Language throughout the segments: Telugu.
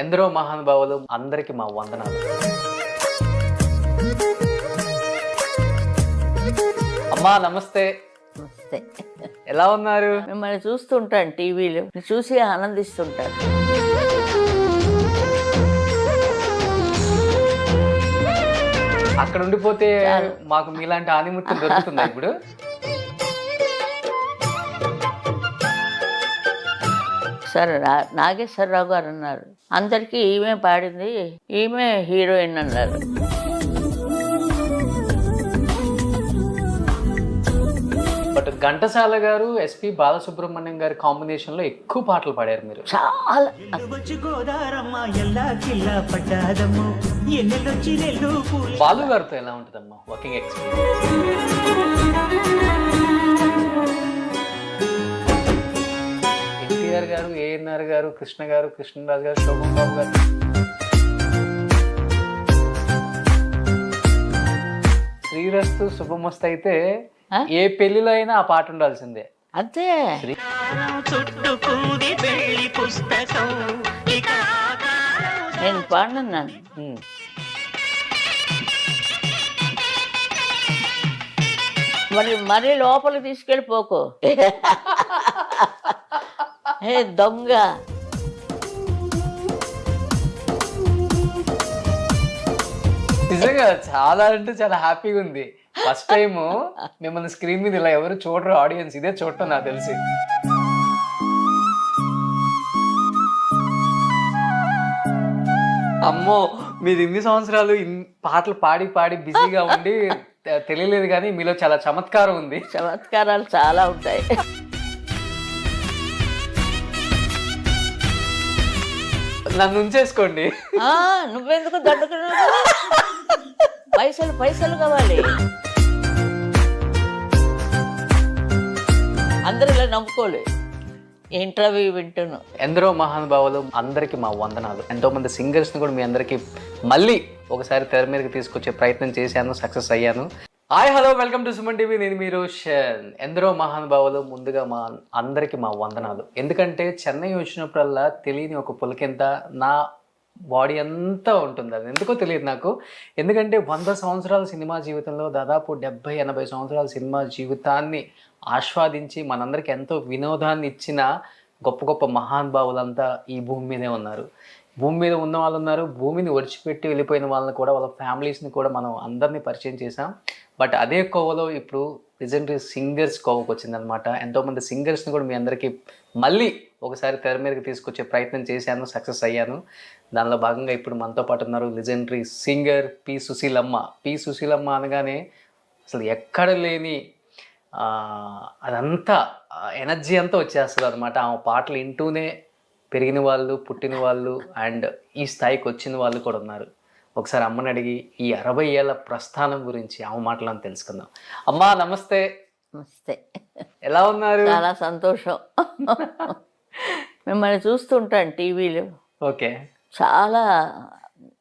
ఎందరో మహానుభావులు అందరికీ మా వందనాలు. అమ్మా నమస్తే. నమస్తే. ఎలా ఉన్నారు? మిమ్మల్ని చూస్తుంటాను టీవీలో, చూసి ఆనందిస్తుంటాను. అక్కడ ఉండిపోతే మాకు మీలాంటి ఆనిముత్యం దొరుకుతుందా ఇప్పుడు? సరే, నాగేశ్వరరావు గారు అన్నారు, అందరికీ ఈమె పాడింది, ఈమె హీరోయిన్ అన్నారు. బట్ ఘంటసాల గారు ఎస్పి బాలసుబ్రహ్మణ్యం గారి కాంబినేషన్ లో ఎక్కువ పాటలు పాడారు మీరు. చాలా. బాలు గారితో ఎలా ఉంటుందమ్మా వర్కింగ్ ఎక్స్పీరియన్స్? ఎన్టీఆర్ గారు, ఏఎన్ఆర్ గారు, కృష్ణ గారు, కృష్ణరాజు గారు, శోభన్ బాబు గారు. శ్రీరస్తు శుభమస్తు అయితే ఏ పెళ్లిలో అయినా ఆ పాట ఉండాల్సిందే. అంతే. నేను పాడినాను. మరి లోపలికి తీసుకెళ్ళిపోకు. ఏ దొంగ. నిజంగా చాలా అంటే చాలా హ్యాపీగా ఉంది. ఫస్ట్ టైం మిమ్మల్ని స్క్రీన్ మీద ఇలా ఎవరు చూడరు, ఆడియన్స్ ఇదే చూడటం నాకు తెలిసి. అమ్మో, మీరు ఇన్ని సంవత్సరాలు పాటలు పాడి పాడి బిజీగా ఉండి తెలియలేదు, కానీ మీలో చాలా చమత్కారం ఉంది. చమత్కారాలు చాలా ఉంటాయి. నన్ను ఉంచేసుకోండి. నువ్వెందుకు దండుకున్నావు? పైసలు కావాలి. అందరూ ఇలా నమ్ముకోలే. ఇంటర్వ్యూ వింటున్నాను. ఎందరో మహానుభావులు అందరికీ మా వందనాలు. ఎంతో మంది సింగర్స్ ని కూడా మీ అందరికి మళ్ళీ ఒకసారి తెర మీదకి తీసుకొచ్చే ప్రయత్నం చేశాను, సక్సెస్ అయ్యాను. Hi, hello, welcome to Suman TV. నేను మీ రోషన్. ఎందరో మహానుభావులు ముందుగా మా అందరికీ మా వందనాలు. ఎందుకంటే చెన్నై వచ్చినప్పుడల్లా తెలియని ఒక పులకింత నా బాడీ అంతా ఉంటుంది. అది ఎందుకో తెలియదు నాకు. ఎందుకంటే 100 సంవత్సరాల సినిమా జీవితంలో దాదాపు 70-80 సంవత్సరాల సినిమా జీవితాన్ని ఆస్వాదించి మనందరికి ఎంతో వినోదాన్ని ఇచ్చిన గొప్ప గొప్ప మహానుభావులంతా ఈ భూమి మీదే ఉన్నారు. భూమి మీద ఉన్న వాళ్ళు ఉన్నారు, భూమిని ఒడిచిపెట్టి వెళ్ళిపోయిన వాళ్ళని కూడా, వాళ్ళ ఫ్యామిలీస్ని కూడా మనం అందరినీ పరిచయం చేసాం. బట్ అదే కోవలో ఇప్పుడు లెజెండరీ సింగర్స్ కోవకు వచ్చిందనమాట. ఎంతోమంది సింగర్స్ని కూడా మీ అందరికీ మళ్ళీ ఒకసారి తెర మీదకి తీసుకొచ్చే ప్రయత్నం చేశాను, సక్సెస్ అయ్యాను. దానిలో భాగంగా ఇప్పుడు మనతో పాటు ఉన్నారు legendary singer P Susheelamma. P Susheelamma అనగానే అసలు ఎక్కడ లేని అదంతా ఎనర్జీ అంతా వచ్చేస్తుంది అనమాట. ఆమె పాటలు వింటూనే పెరిగిన వాళ్ళు, పుట్టిన వాళ్ళు అండ్ ఈ స్థాయికి వచ్చిన వాళ్ళు కూడా ఉన్నారు. ఒకసారి అమ్మని అడిగి ఈ 60 ఏళ్ళ ప్రస్థానం గురించి ఆమె మాటలను తెలుసుకుందాం. అమ్మా నమస్తే. నమస్తే. ఎలా ఉన్నారు? చాలా సంతోషం. మిమ్మల్ని చూస్తుంటాను టీవీలో. ఓకే. చాలా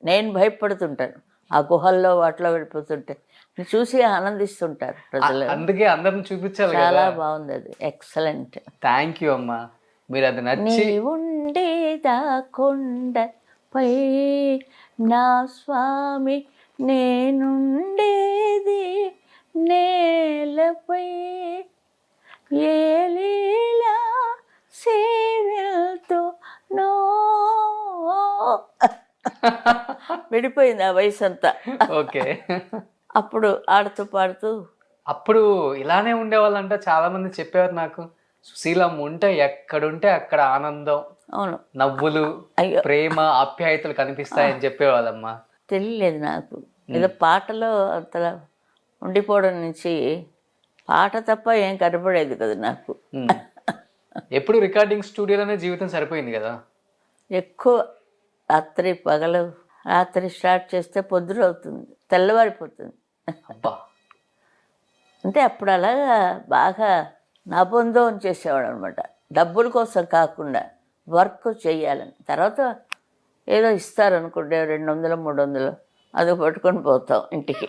నేను భయపడుతుంటాను ఆ గుహల్లో వాటిలో వెళ్ళిపోతుంటే. చూసి ఆనందిస్తుంటారు ప్రజలు. అందుకే అందరిని చూపించాలి. చాలా బాగుంది అది. ఎక్సలెంట్. థ్యాంక్ యూ అమ్మా. మీరు అది నచ్చి ఉండేదా కొండపై నా స్వామి, నేనుండేది నేలపై, ఏ లీలా సేవలతో నో. విడిపోయింది ఆ వయసు అంతా. ఓకే. అప్పుడు ఆడుతూ పాడుతూ. అప్పుడు ఇలానే ఉండేవాళ్ళంట, చాలా మంది చెప్పారు నాకు. సుశీలమ్మ ఉంటే ఎక్కడుంటే అక్కడ ఆనందం, అవును, నవ్వులు, ప్రేమ, ఆప్యాయతలు కనిపిస్తాయని చెప్పేవాళ్ళమ్మా. తెలియలేదు నాకు. ఏదో పాటలో అంతలా ఉండిపోవడం నుంచి పాట తప్ప ఏం కనపడేది కదా నాకు. ఎప్పుడు రికార్డింగ్ స్టూడియోలోనే జీవితం సరిపోయింది కదా. ఎక్కువ రాత్రి పగలు, రాత్రి స్టార్ట్ చేస్తే పొద్దున అవుతుంది, తెల్లవారిపోతుంది. అంటే అప్పుడు అలాగా బాగా నాబందం చేసేవాడు అనమాట. డబ్బుల కోసం కాకుండా వర్క్ చేయాలని. తర్వాత ఏదో ఇస్తారనుకుంటే 200-300 అది పట్టుకొని పోతాం ఇంటికి.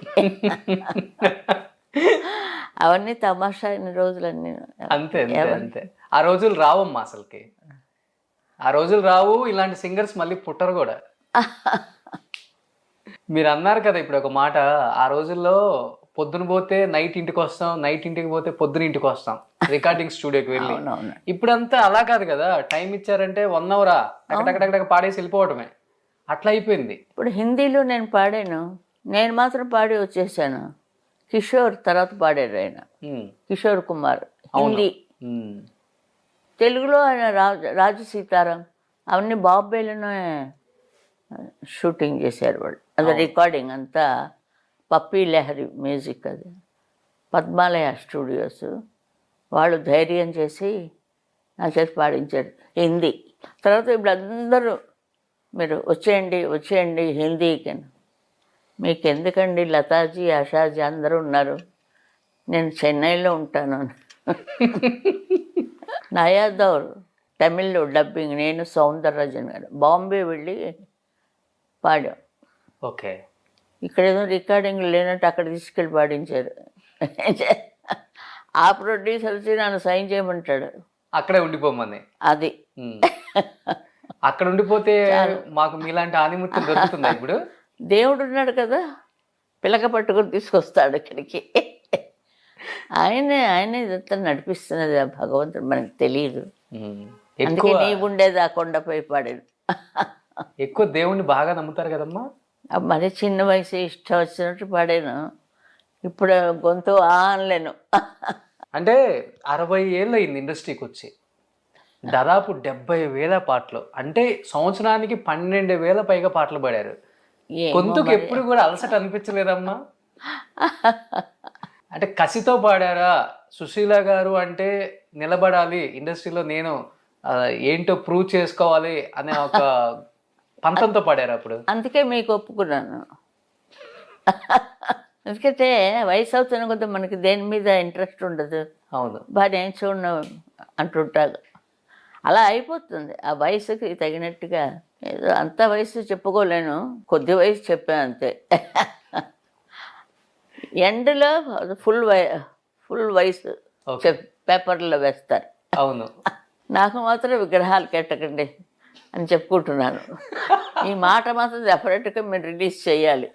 అవన్నీ తమాషా అయిన రోజులన్నీ. అంతే అంతే. ఆ రోజులు రావమ్మా అసలుకి. ఆ రోజులు రావు, ఇలాంటి సింగర్స్ మళ్ళీ పుట్టరు కూడా. మీరు అన్నారు కదా ఇప్పుడు ఒక మాట, ఆ రోజుల్లో పొద్దున పోతే నైట్ ఇంటికి వస్తాం, నైట్ ఇంటికి పోతే పొద్దున ఇంటికి వస్తాం రికార్డింగ్ స్టూడియోకి వెళ్ళి. అవునవును. ఇప్పుడంతా అలా కాదు కదా, టైం ఇచ్చారంటే 1 అవరా టక పాడేసి వెళ్ళిపోవటమే, అట్లా అయిపోయింది. ఇప్పుడు హిందీలో నేను పాడాను, నేను మాత్రం పాడి వచ్చేసాను. కిషోర్ తర్వాత పాడారు ఆయన, ఉమ్, కిషోర్ కుమార్ అవును. హిందీ. ఉమ్, తెలుగులో ఆయన రాజు సీతారాం అవన్నీ బాంబేలోనే షూటింగ్ చేశారు వాళ్ళు. అది రికార్డింగ్ అంతా పప్పీ లహరి మ్యూజిక్, అది పద్మాలయ స్టూడియోస్ వాళ్ళు ధైర్యం చేసి నా చేతి పాడించారు హిందీ. తర్వాత ఇప్పుడు అందరూ మీరు వచ్చేయండి హిందీకి, మీకు ఎందుకండి లతాజీ ఆషాజీ అందరూ ఉన్నారు, నేను చెన్నైలో ఉంటాను. నయాదౌర్ తమిళ్లో డబ్బింగ్, నేను సౌందరరాజన్ గారు బాంబే వెళ్ళి పాడాం. ఓకే. ఇక్కడేదో రికార్డింగ్ లేనట్టు అక్కడ తీసుకెళ్ళి పాడించారు. ఆ ప్రొడ్యూసర్ వచ్చి నన్ను సైన్ చేయమంటాడు, అక్కడే ఉండిపోమని. అది ఉమ్. అక్కడ ఉండిపోతే మాకు మీలాంటి ఆనిముత్యం దొరుకుతుందా ఇప్పుడు? దేవుడు ఉన్నాడు కదా, పిలక పట్టుకొని తీసుకొస్తాడు ఇక్కడికి. ఆయనే ఇదంతా నడిపిస్తున్నది, ఆ భగవంతుడు మనకి తెలియదు. ఉమ్. అందుకే ఎక్కువ నీ ఉండేది ఆ కొండపై పాడాడు. ఎక్కువ దేవుణ్ణి బాగా నమ్ముతారు కదమ్మా. మరి చిన్న వయసు ఇష్టం వచ్చినట్టు పాడాను, ఇప్పుడు గొంతు అనలేను. అంటే 60 ఏళ్ళు అయింది ఇండస్ట్రీకి వచ్చి, దాదాపు 70,000 పాటలు, అంటే సంవత్సరానికి 12,000 పైగా పాటలు పాడారు. గొంతుకు ఎప్పుడు కూడా అలసట అనిపించలేదమ్మా? అంటే కసితో పాడారా? సుశీల గారు అంటే నిలబడాలి ఇండస్ట్రీలో, నేను ఏంటో ప్రూవ్ చేసుకోవాలి అనే ఒక పంతంతో పాడారు అప్పుడు? అందుకే మీకు ఒప్పుకున్నాను. ఎందుకంటే వయసు అవుతున్న కొద్ది మనకి దేని మీద ఇంట్రెస్ట్ ఉండదు. అవును. నేను చూడను అంటుంటారు, అలా అయిపోతుంది. ఆ వయసుకి తగినట్టుగా ఏదో అంత వయసు చెప్పుకోలేను, కొద్ది వయసు చెప్పాను అంతే. ఎండ్లో ఫుల్ వయసు పేపర్లో వేస్తారు. అవును. నాకు మాత్రం విగ్రహాలు కట్టకండి అని చెప్పుకుంటున్నాను. ఈ మాట మాత్రం డెఫినెట్గా మీరు రిలీజ్ చేయాలి.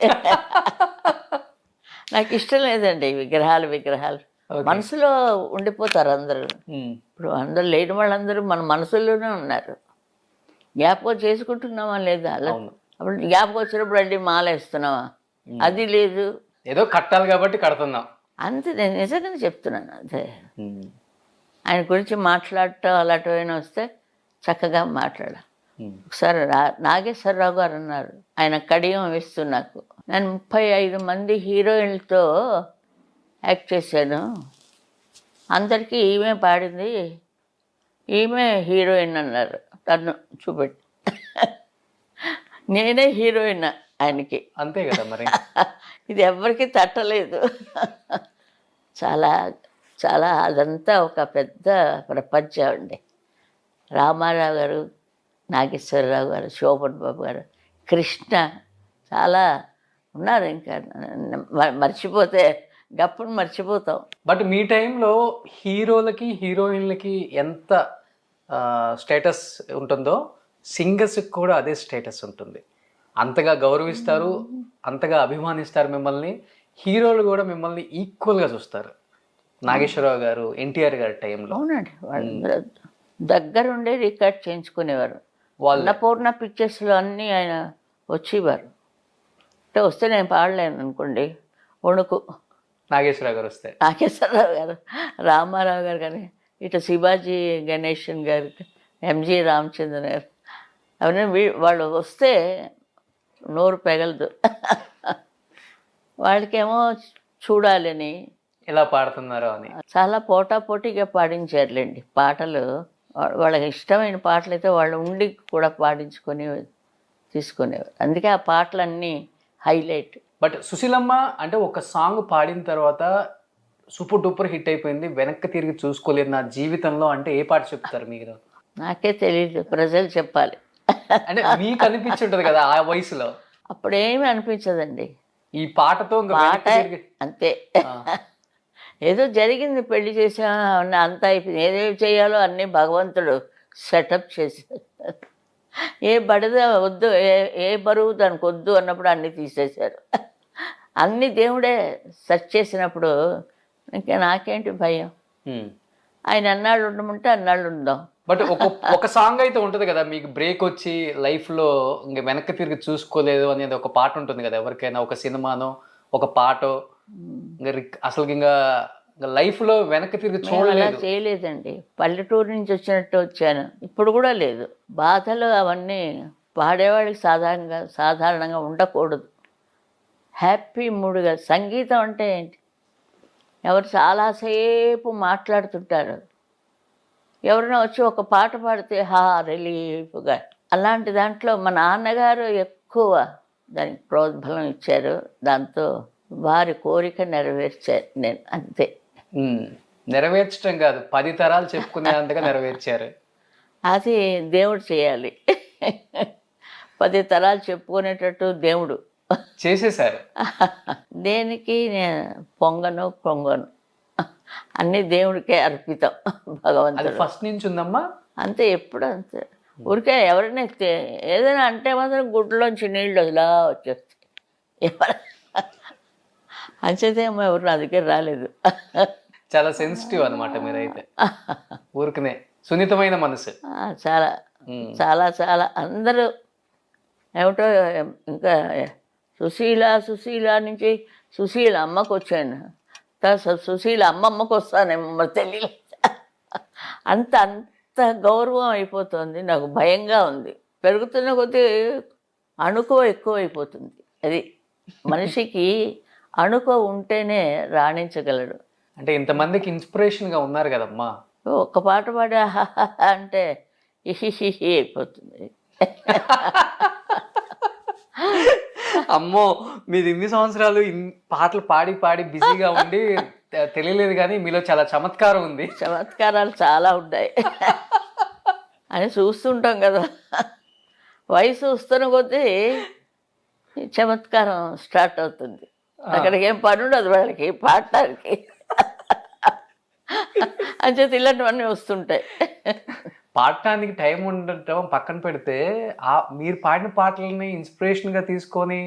నాకు ఇష్టం లేదండి విగ్రహాలు. మనసులో ఉండిపోతారు అందరూ. ఇప్పుడు అందరూ లేని వాళ్ళందరూ మన మనసులోనే ఉన్నారు. జ్ఞాపకం చేసుకుంటున్నామా లేదా? అలా అప్పుడు జ్ఞాపకం వచ్చినప్పుడు అండి మాలేస్తున్నావా? అది లేదు, ఏదో కట్టాలి కాబట్టి కడుతున్నాం అంతే. నేను నిజంగానే చెప్తున్నాను అదే. ఆయన గురించి మాట్లాడటం అలాంటివైనా వస్తే చక్కగా మాట్లాడాలి. ఒకసారి నాగేశ్వరరావు గారు అన్నారు, ఆయన కడియం వేస్తూ నాకు, నేను 35 మంది హీరోయిన్లతో యాక్ట్ చేశాను, అందరికీ ఈమె పాడింది, ఈమె హీరోయిన్ అన్నారు తను చూపెట్టి. నేనే హీరోయిన్ ఆయనకి. అంతే కదా మరి. ఇది ఎవరికి తట్టలేదు. చాలా చాలా అదంతా ఒక పెద్ద ప్రపంచం అండి. రామారావు గారు, నాగేశ్వరరావు గారు, శోభన్ బాబు గారు, కృష్ణ, చాలా ఉన్నారు. ఇంకా మర్చిపోతే గప్పుడు మర్చిపోతాం. బట్ మీ టైంలో హీరోలకి హీరోయిన్లకి ఎంత స్టేటస్ ఉంటుందో సింగర్స్కి కూడా అదే స్టేటస్ ఉంటుంది. అంతగా గౌరవిస్తారు, అంతగా అభిమానిస్తారు మిమ్మల్ని. హీరోలు కూడా మిమ్మల్ని ఈక్వల్గా చూస్తారు. నాగేశ్వరరావు గారు, ఎన్టీఆర్ గారి టైంలో. అవునండి, వాళ్ళు దగ్గరుండే రికార్డ్ చేయించుకునేవారు. అన్నపూర్ణ పిక్చర్స్లో అన్నీ ఆయన వచ్చేవారు. అంటే వస్తే నేను పాడలేను అనుకోండి, వణుకు. నాగేశ్వరరావు గారు వస్తే, నాగేశ్వరరావు గారు, రామారావు గారు, కానీ ఇటు శివాజీ గణేషన్ గారు, ఎంజి రామచంద్రన్ గారు, అవన్నీ వాళ్ళు వస్తే నోరు పెగలదు. వాళ్ళకేమో చూడాలని, ఎలా పాడుతున్నారో అని చాలా పోటాపోటీగా పాడించారులేండి పాటలు. వాళ్ళకి ఇష్టమైన పాటలు అయితే వాళ్ళు ఉండి కూడా పాడించుకొని తీసుకునేవారు. అందుకే ఆ పాటలన్నీ హైలైట్. బట్ సుశీలమ్మ అంటే ఒక సాంగ్ పాడిన తర్వాత సూపర్ డూపర్ హిట్ అయిపోయింది, వెనక్కి తిరిగి చూసుకోలేదు నా జీవితంలో అంటే ఏ పాట చెప్తారు మీరు? నాకే తెలియదు, ప్రజలు చెప్పాలి. అంటే మీకు అనిపించుంటది కదా ఆ వయసులో. అప్పుడేమీ అనిపించదండి, ఈ పాటతో పాట అంతే. ఏదో జరిగింది, పెళ్లి చేసా అంతా అయిపోయింది, ఏదేమి చేయాలో అన్నీ భగవంతుడు సెటప్ చేశాడు. ఏ బడిద వద్దు, ఏ బరువు దానికి వద్దు అన్నప్పుడు అన్నీ తీసేశారు. అన్నీ దేవుడే సెర్చ్ చేసినప్పుడు ఇంకా నాకేంటి భయం. ఆయన అన్నాళ్ళు ఉండమంటే అన్నాళ్ళు ఉందాం. బట్ ఒక సాంగ్ అయితే ఉంటుంది కదా, మీకు బ్రేక్ వచ్చి లైఫ్లో ఇంక వెనక్కి తిరిగి చూసుకోలేదు అనేది ఒక పాట ఉంటుంది కదా ఎవరికైనా, ఒక సినిమానో ఒక పాటో, ఇంకా అసలు ఇంకా లైఫ్లో వెనక్కి తిరిగి అలా చూడలేదు. చేయలేదండి. పల్లెటూరు నుంచి వచ్చినట్టు వచ్చాను, ఇప్పుడు కూడా లేదు. బాధలు అవన్నీ పాడేవాడికి సాధారణంగా ఉండకూడదు. హ్యాపీ మూడ్గా. సంగీతం అంటే ఏంటి? ఎవరు చాలాసేపు మాట్లాడుతుంటారు, ఎవరైనా వచ్చి ఒక పాట పాడితే రిలీఫ్గా. అలాంటి దాంట్లో మా నాన్నగారు ఎక్కువ దానికి ప్రోద్బలం ఇచ్చారు, దాంతో వారి కోరిక నెరవేర్చారు. నేను అంతే. నెరవేర్చడం కాదు, 10 తరాలు చెప్పుకునేంతగా నెరవేర్చారు. అది దేవుడు చేయాలి. 10 తరాలు చెప్పుకునేటట్టు దేవుడు చేసేసారు. దేనికి నేను పొంగను అన్నీ దేవుడికే అర్పితం. అది భగవంతుడు ఫస్ట్ నుంచి ఉందమ్మా. అంతే, ఎప్పుడు అంతే. ఊరికే ఎవరైనా ఏదైనా అంటే మాత్రం గుడ్లోంచి నీళ్ళు ఇలా వచ్చేస్తాయి. ఎవరు అంచేదేమో ఎవరు నా దగ్గర రాలేదు. చాలా సెన్సిటివ్ అనమాట మీరైతే. ఊరికనే సున్నితమైన మనసు. చాలా చాలా చాలా అందరూ ఏమిటో. ఇంకా సుశీల నుంచి సుశీల అమ్మకు వచ్చాను, సుశీల అమ్మమ్మకు వస్తానేమో మరి తెలియలేదు. అంత గౌరవం అయిపోతుంది. నాకు భయంగా ఉంది. పెరుగుతున్న కొద్దీ అణుకువ ఎక్కువ అయిపోతుంది. అది మనిషికి అణుకువ ఉంటేనే రాణించగలడు. అంటే ఇంతమందికి ఇన్స్పిరేషన్గా ఉన్నారు కదమ్మా. ఒక్క పాట పాడి అంటే ఇహిహిహి అయిపోతుంది. అమ్మో, మీరు ఇన్ని సంవత్సరాలు పాటలు పాడి బిజీగా ఉండి తెలియలేదు, కానీ మీలో చాలా చమత్కారం ఉంది. చమత్కారాలు చాలా ఉన్నాయి అని చూస్తుంటాం కదా. వయసు వస్తున్న కొద్దీ చమత్కారం స్టార్ట్ అవుతుంది. అక్కడికి ఏం పని ఉండదు వాళ్ళకి పాడటానికి. అంచేత ఇలాంటివన్నీ వస్తుంటాయి. పాడటానికి టైం ఉండటం పక్కన పెడితే, మీరు పాడిన పాటలని ఇన్స్పిరేషన్గా తీసుకొని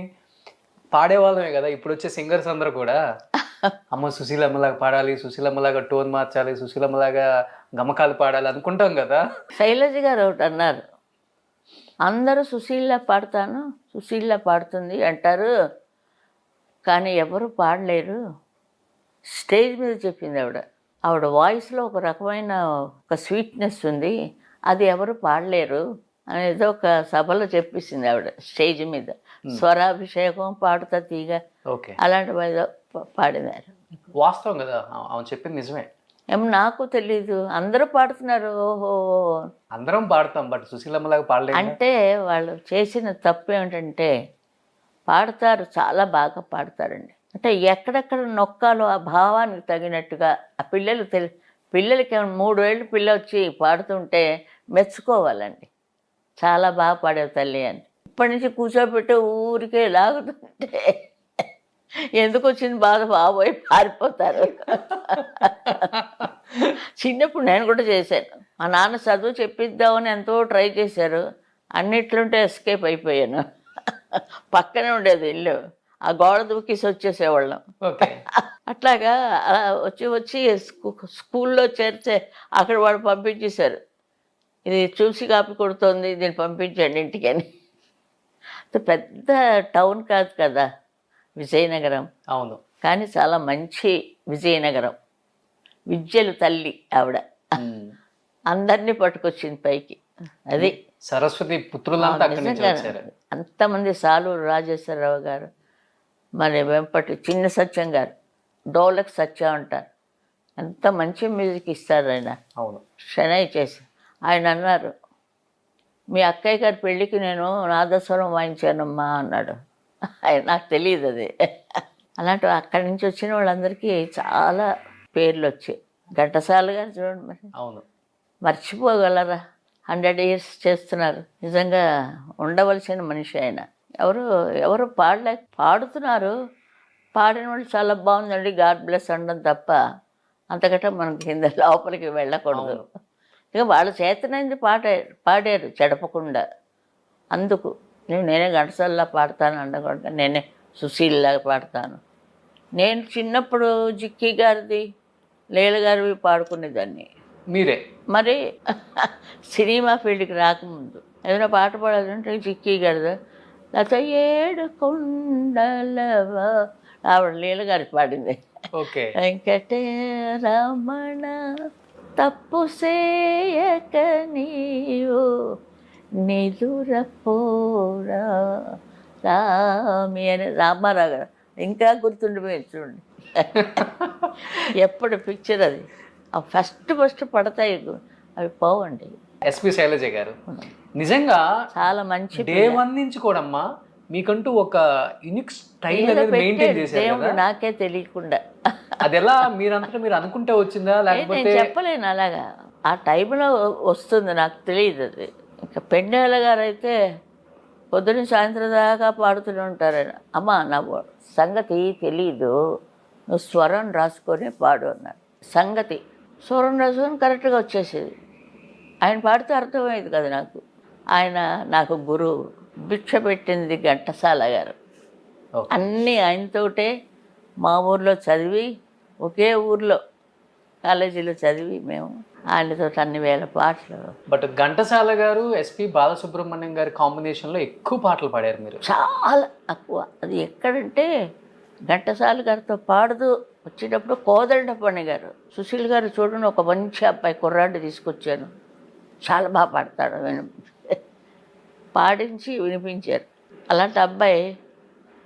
పాడేవాళ్ళమే కదా ఇప్పుడు వచ్చే సింగర్స్ అందరూ కూడా. అమ్మ సుశీలమ్మలాగా పాడాలి, సుశీలమ్మలాగా టోన్ మార్చాలి, సుశీలమ్మలాగా గమకాలు పాడాలి అనుకుంటాం కదా. శైలజ గారు ఒకటి అన్నారు, అందరూ సుశీల్లా పాడతాను, సుశీల్లా పాడుతుంది అంటారు, కానీ ఎవరు పాడలేరు. స్టేజ్ మీద చెప్పింది ఆవిడ వాయిస్లో ఒక రకమైన ఒక స్వీట్నెస్ ఉంది, అది ఎవరు పాడలేరు అనేది ఒక సభలో చెప్పేసింది ఆవిడ స్టేజ్ మీద. స్వరాభిషేకం, పాడుతా తీగ, అలాంటివి ఏదో పాడినారు. వాస్తవం కదా, అవును చెప్పింది నిజమే. ఏమో నాకు తెలీదు, అందరూ పాడుతున్నారు. ఓహో, అందరం పాడతాం, బట్ సుశీలమ్మలాగా పాడలేదు అంటే వాళ్ళు చేసిన తప్పు ఏమిటంటే పాడతారు, చాలా బాగా పాడతారండి. అంటే ఎక్కడెక్కడ నొక్కాలో ఆ భావానికి తగినట్టుగా ఆ పిల్లలకి 3 ఏళ్ళు పిల్ల వచ్చి పాడుతుంటే మెచ్చుకోవాలండి, చాలా బాగా పాడేవు తల్లి అని. ఇప్పటి నుంచి కూర్చోబెట్టి ఊరికే లాగుతుంటే ఎందుకు వచ్చింది బాధ, బాబోయ్ పారిపోతారు. చిన్నప్పుడు నేను కూడా చేశాను. మా నాన్న చదువు చెప్పిద్దామని ఎంతో ట్రై చేశారు, అన్నిట్లుంటే ఎస్కేప్ అయిపోయాను. పక్కనే ఉండేది ఇల్లు, ఆ గోడ దూకేసి వచ్చేసేవాళ్ళం. అట్లాగా అలా వచ్చి స్కూల్లో చేరితే అక్కడ వాడు పంపించేశారు, ఇది చూసి కాపీ కొడుతోంది, దీన్ని పంపించండి ఇంటికి అని. పెద్ద టౌన్ కాదు కదా విజయనగరం. అవును, కానీ చాలా మంచి విజయనగరం. విద్యలు తల్లి ఆవిడ, అందరినీ పట్టుకొచ్చింది పైకి. అది సరస్వతి పుత్రులంతా అక్కడి నుంచి వచ్చారు. అంతమంది, సాలూరు రాజేశ్వరరావు గారు, మరి వెంపటి చిన్న సత్యం గారు, డోలక్ సత్యం అంటారు, ఎంత మంచి మ్యూజిక్ ఇస్తారు ఆయన. అవును, షనై చేసి ఆయన అన్నారు, మీ అక్కయ్య గారి పెళ్ళికి నేను నాదస్వరం వాయించానమ్మా అన్నాడు. ఆయన నాకు తెలియదు అది. అలాంటి అక్కడి నుంచి వచ్చిన వాళ్ళందరికీ చాలా పేర్లు వచ్చాయి. ఘంటసాల గారు చూడండి, మరి అవును, మర్చిపోగలరా? 100 years చేస్తున్నారు. నిజంగా ఉండవలసిన మనిషి ఆయన. ఎవరు పాడుతున్నారు, పాడిన వాళ్ళు చాలా బాగుందండి, గాడ్ బ్లెస్ అనడం తప్ప అంతకంటే మనకి కింద లోపలికి వెళ్ళకూడదు. ఇక వాళ్ళ చేతనైంది పాడారు చెడపకుండా. అందుకు నేనే ఘంటసాలలా పాడతాను అనకుండా నేనే సుశీల్లాగా పాడతాను. నేను చిన్నప్పుడు జిక్కి గారిది, లీల గారివి పాడుకునేదాన్ని. మీరే మరి సినిమా ఫీల్డ్కి రాకముందు ఏదైనా పాట పాడాలంటే జిక్కి గారిదా, లేకపోతే ఏడు కొండలవా, ఆవిడ లీల గారికి పాడింది. ఓకే. వెంకటరమణ తప్పు చేయక నీవు నిదురపోరా రామి అని రామారావు గారు ఇంకా గుర్తుండిపోయింది చూడండి. ఎప్పుడు పిక్చర్ అది ఫస్ట్ పడతాయి అవి పోవండి. ఎస్పి శైలజ గారు నిజంగా చాలా మంచి డే వన్ నుంచి కూడా అమ్మా మీకంటూ ఒక యూనిక్ స్టైల్ అనేది మెయింటైన్ చేశారు దేవుడు కదా. నాకే తెలియకుండా. అది ఎలా మీరంతా మీరు అనుకుంటే వచ్చిందా నేను లేకపోతే? చెప్పలేను అలాగా, ఆ టైంలో వస్తుంది, నాకు తెలియదు అది. ఇంకా పెండేల గారు అయితే పొద్దున్న సాయంత్రం దాకా పాడుతూనే ఉంటారు. ఆయన అమ్మ నా సంగతి తెలీదు, నువ్వు స్వరం రాసుకొని పాడు అన్నారు. సంగతి స్వరం రాసుకొని కరెక్ట్గా వచ్చేసేది. ఆయన పాడితే అర్థమయ్యేది కదా నాకు. ఆయన నాకు గురువు. భిక్ష పెట్టింది ఘంటసాల గారు. Okay. అన్నీ ఆయనతోటే మా ఊర్లో చదివి, ఒకే ఊర్లో కాలేజీలో చదివి మేము ఆయనతో అన్ని వేల పాటలు. బట్ ఘంటసాల గారు ఎస్పి బాలసుబ్రహ్మణ్యం గారి కాంబినేషన్ లో ఎక్కువ పాటలు పాడారు మీరు. చాలా తక్కువ. అది ఎక్కడంటే ఘంటసాల గారితో పాడుతూ వచ్చేటప్పుడు కోదండపణి గారు, సుశీల్ గారు చూడండి ఒక మంచి అబ్బాయి కుర్రాడిని తీసుకొచ్చాను, చాలా బాగా పాడతాడు పాడించి వినిపించారు. అలాంటి అబ్బాయి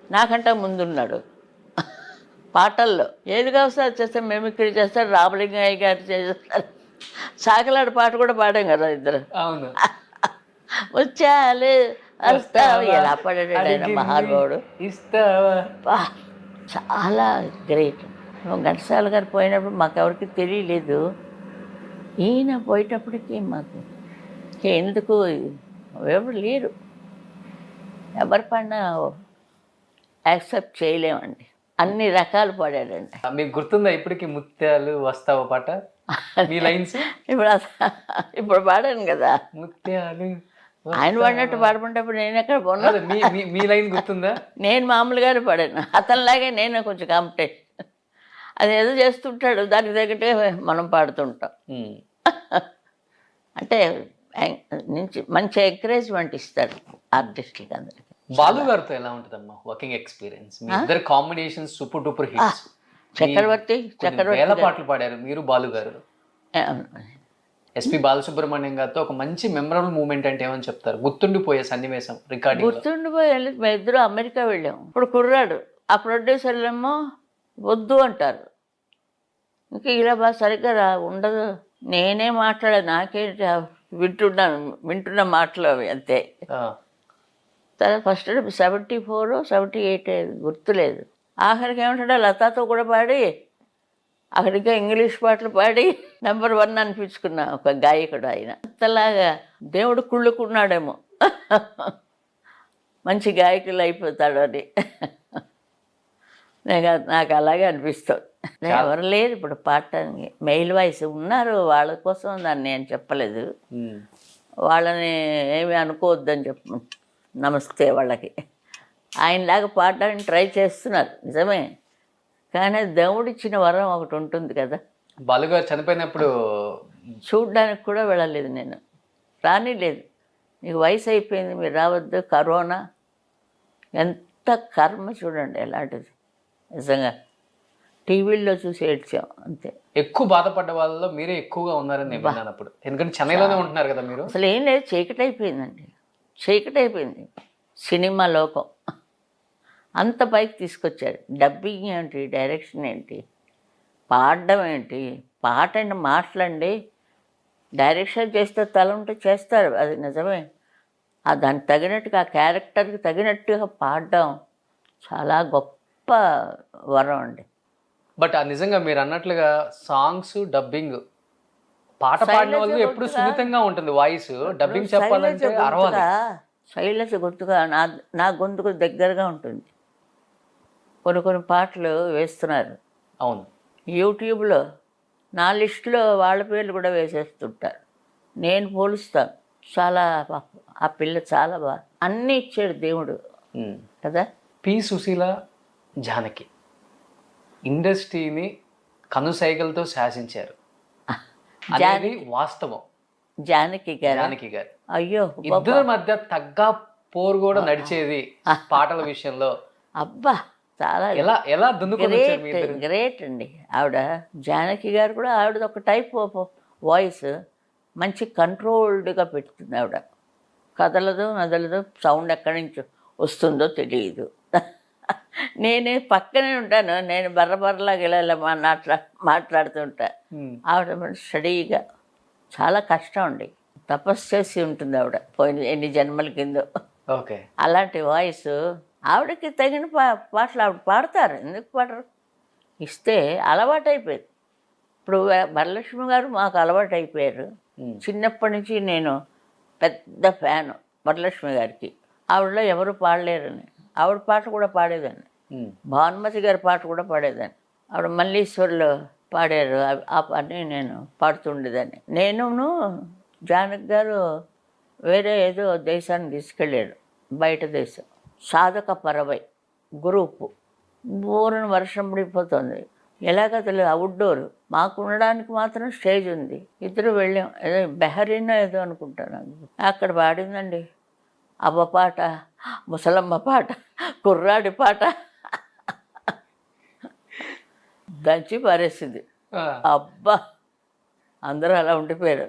నాకంటే ముందున్నాడు పాటల్లో. ఏది కావస్తే అది చేస్తాం, మిమిక్రీ చేస్తారు, రామలింగయ్య గారు చేస్తారు. సాకలాడు పాట కూడా పాడాం కదా ఇద్దరు. అవును. వచ్చాలే వస్తావు ఎలా పాడాడు ఆయన మహానుభావుడు. ఇస్తావా చాలా గ్రేట్. ఘంటసాల గారు పోయినప్పుడు మాకెవరికి తెలియలేదు. ఈయన పోయేటప్పటికి మాకు ఎందుకు ఎవరు లేరు, ఎవరు పడినా యాక్సెప్ట్ చేయలేమండి. అన్ని రకాలు పాడాడండి. మీకు గుర్తుందా ఇప్పటికి ముత్యాలు వస్తావా పాట మీ లైన్స్? ఇప్పుడు పాడాను కదా. ముత్యాలు ఆయన పాడినట్టు పాడుకుంటప్పుడు నేను ఎక్కడ పోనా? మీ లైన్ గుర్తుందా? నేను మామూలుగానే పాడాను, అతనిలాగే నేను కొంచెం కాంపిటేషన్. అది ఏదో చేస్తుంటాడు, దానికి తగ్గట్టుగా మనం పాడుతుంటాం. అంటే నుంచి మంచి ఎంకరేజ్మెంట్ ఇస్తాడు ఆర్టిస్టులకి అందరికి. బాలు గారితో ఎలా ఉంటుందమ్మా వర్కింగ్ ఎక్స్పీరియన్స్? మీ ఇద్దరు combination super duper hits. Chakravarthi వేల పాటలు పాడారు మీరు బాలు గారు. ఎస్పి బాలసుబ్రహ్మణ్యం గారితో ఒక మంచి మెమరబుల్ మూమెంట్ అంటే ఏమని చెప్తారు? గుర్తుండిపోయే సన్నివేశం రికార్డింగ్. గుర్తుండిపోయే మేము ఇద్దరు అమెరికా వెళ్ళాము. ఇప్పుడు కుర్రాడు, ఆ ప్రొడ్యూసర్లేమో వద్దు అంటారు. ఇంకా ఇలా బాగా సరిగ్గా ఉండదు. నేనే మాట్లాడాను, నాకేంటి వింటున్న మాటలు అవి అంతే. తర్వాత ఫస్ట్ 74 78 గుర్తులేదు. ఆఖరికి ఏమంటాడో లతాతో కూడా పాడి అక్కడిగా ఇంగ్లీష్ పాటలు పాడి నెంబర్ 1 అనిపించుకున్నా ఒక గాయకుడు ఆయన. అంతలాగా దేవుడు కుళ్ళుకున్నాడేమో మంచి గాయకులు అయిపోతాడు అని. నాకు అలాగే అనిపిస్తుంది. ఎవరు లేరు ఇప్పుడు పాడటానికి. మెయిల్ వాయిస్ ఉన్నారు, వాళ్ళ కోసం దాన్ని నేను చెప్పలేదు. వాళ్ళని ఏమి అనుకోవద్దని చెప్పు, నమస్తే వాళ్ళకి. ఆయనలాగా పాడడానికి ట్రై చేస్తున్నారు నిజమే, కానీ దేవుడిచ్చిన వరం ఒకటి ఉంటుంది కదా. బాలుగారు చనిపోయినప్పుడు చూడ్డానికి కూడా వెళ్ళలేదు నేను, రానిలేదు. మీకు వయసు అయిపోయింది, మీరు రావద్దు, కరోనా. ఎంత కర్మ చూడండి ఎలాంటిది. నిజంగా టీవీల్లో చూసి ఏడ్చాం అంతే. ఎక్కువ బాధపడ్డ వాళ్ళలో మీరే ఎక్కువగా ఉన్నారని నేను విన్నాను అప్పుడు. ఎందుకంటే చెన్నైలోనే ఉంటున్నారు కదా మీరు. అసలు ఏం లేదు, చీకటి అయిపోయిందండి, చీకటి అయిపోయింది. సినిమా లోకం అంత పైకి తీసుకొచ్చాడు. డబ్బింగ్ ఏంటి, డైరెక్షన్ ఏంటి, పాడడం ఏంటి, పాట అండి, మాటలండి. డైరెక్షన్ చేస్తే తల ఉంటే చేస్తారు, అది నిజమే. దానికి తగినట్టుగా, ఆ క్యారెక్టర్కి తగినట్టుగా పాడడం చాలా గొప్ప వరం అండి. బట్ నిజంగా మీరు అన్నట్లుగా సాంగ్స్ డబ్బింగ్, పాట పాడిన వాళ్ళు ఎప్పుడు సున్నితంగా ఉంటుంది వాయిస్. డబ్బింగ్ చెప్పాలంటే అరవాలి. శైలజ గొంతుగా నా గొంతుకు దగ్గరగా ఉంటుంది. కొన్ని పాటలు వేస్తున్నారు. అవును, యూట్యూబ్లో నా లిస్టులో వాళ్ళ పేర్లు కూడా వేసేస్తుంటారు. నేను పోలుస్తాను. చాలా పాపం ఆ పిల్ల చాలా బాగా అన్నీ ఇచ్చాడు దేవుడు కదా. పి సుశీల, జానకి ఇండస్ట్రీని కనుసైగలతో శాసించారు అనేది వాస్తవం. జానకి గారు జానకి గారు అయ్యో ఇద్దరి మధ్య తగ్గ పోరు కూడా నడిచేది పాటల విషయంలో. అబ్బా చాలా ఎలా ఎలా దున్నుకొని వచ్చారు మీ ఇద్దరు? గ్రేట్ అండి. ఆవిడ జానకి గారు కూడా ఆవిడ ఒక టైప్ ఆఫ్ వాయిస్ మంచి కంట్రోల్డ్గా పెడుతుంది. ఆవిడ కదలదు నదలదు, సౌండ్ ఎక్కడి నుంచి వస్తుందో తెలియదు. నేనే పక్కనే ఉంటాను, నేను బర్రబర్రలాగా ఇలా మాట్లాడుతుంటా. ఆవిడ స్టడీగా చాలా కష్టం అండి, తపస్సు చేసి ఉంటుంది ఆవిడ పోయిన ఎన్ని జన్మల కిందో. ఓకే, అలాంటి వాయిస్ ఆవిడకి తగిన పాటలు ఆవిడ పాడతారు, ఎందుకు పాడరు? ఇస్తే అలవాటు అయిపోయింది. ఇప్పుడు వరలక్ష్మి గారు మాకు అలవాటు అయిపోయారు. చిన్నప్పటి నుంచి నేను పెద్ద ఫ్యాను వరలక్ష్మి గారికి. ఆవిడలో ఎవరు పాడలేరని ఆవిడ పాట కూడా పాడేదాన్ని. భానుమతి గారి పాట కూడా పాడేదాన్ని. ఆవిడ మల్లీశ్వర్లో పాడారు, ఆ పాటని నేను పాడుతుండేదాన్ని. నేనును జానకి గారు వేరే ఏదో దేశాన్ని తీసుకెళ్ళాడు, బయట దేశం, సాధక పరవై గ్రూపు. బోరున వర్షం పడిపోతుంది, ఎలాగ తెలియదు, అవుట్డోర్. మాకు ఉండడానికి మాత్రం స్టేజ్ ఉంది. ఇద్దరు వెళ్ళాం, ఏదో బెహరీనో ఏదో అనుకుంటాను. అక్కడ పాడిందండి అవ్వ పాట, ముసలమ్మ పాట, కుర్రాడి పాట, దంచి పారేసింది. అబ్బా, అందరూ అలా ఉండిపోయారు.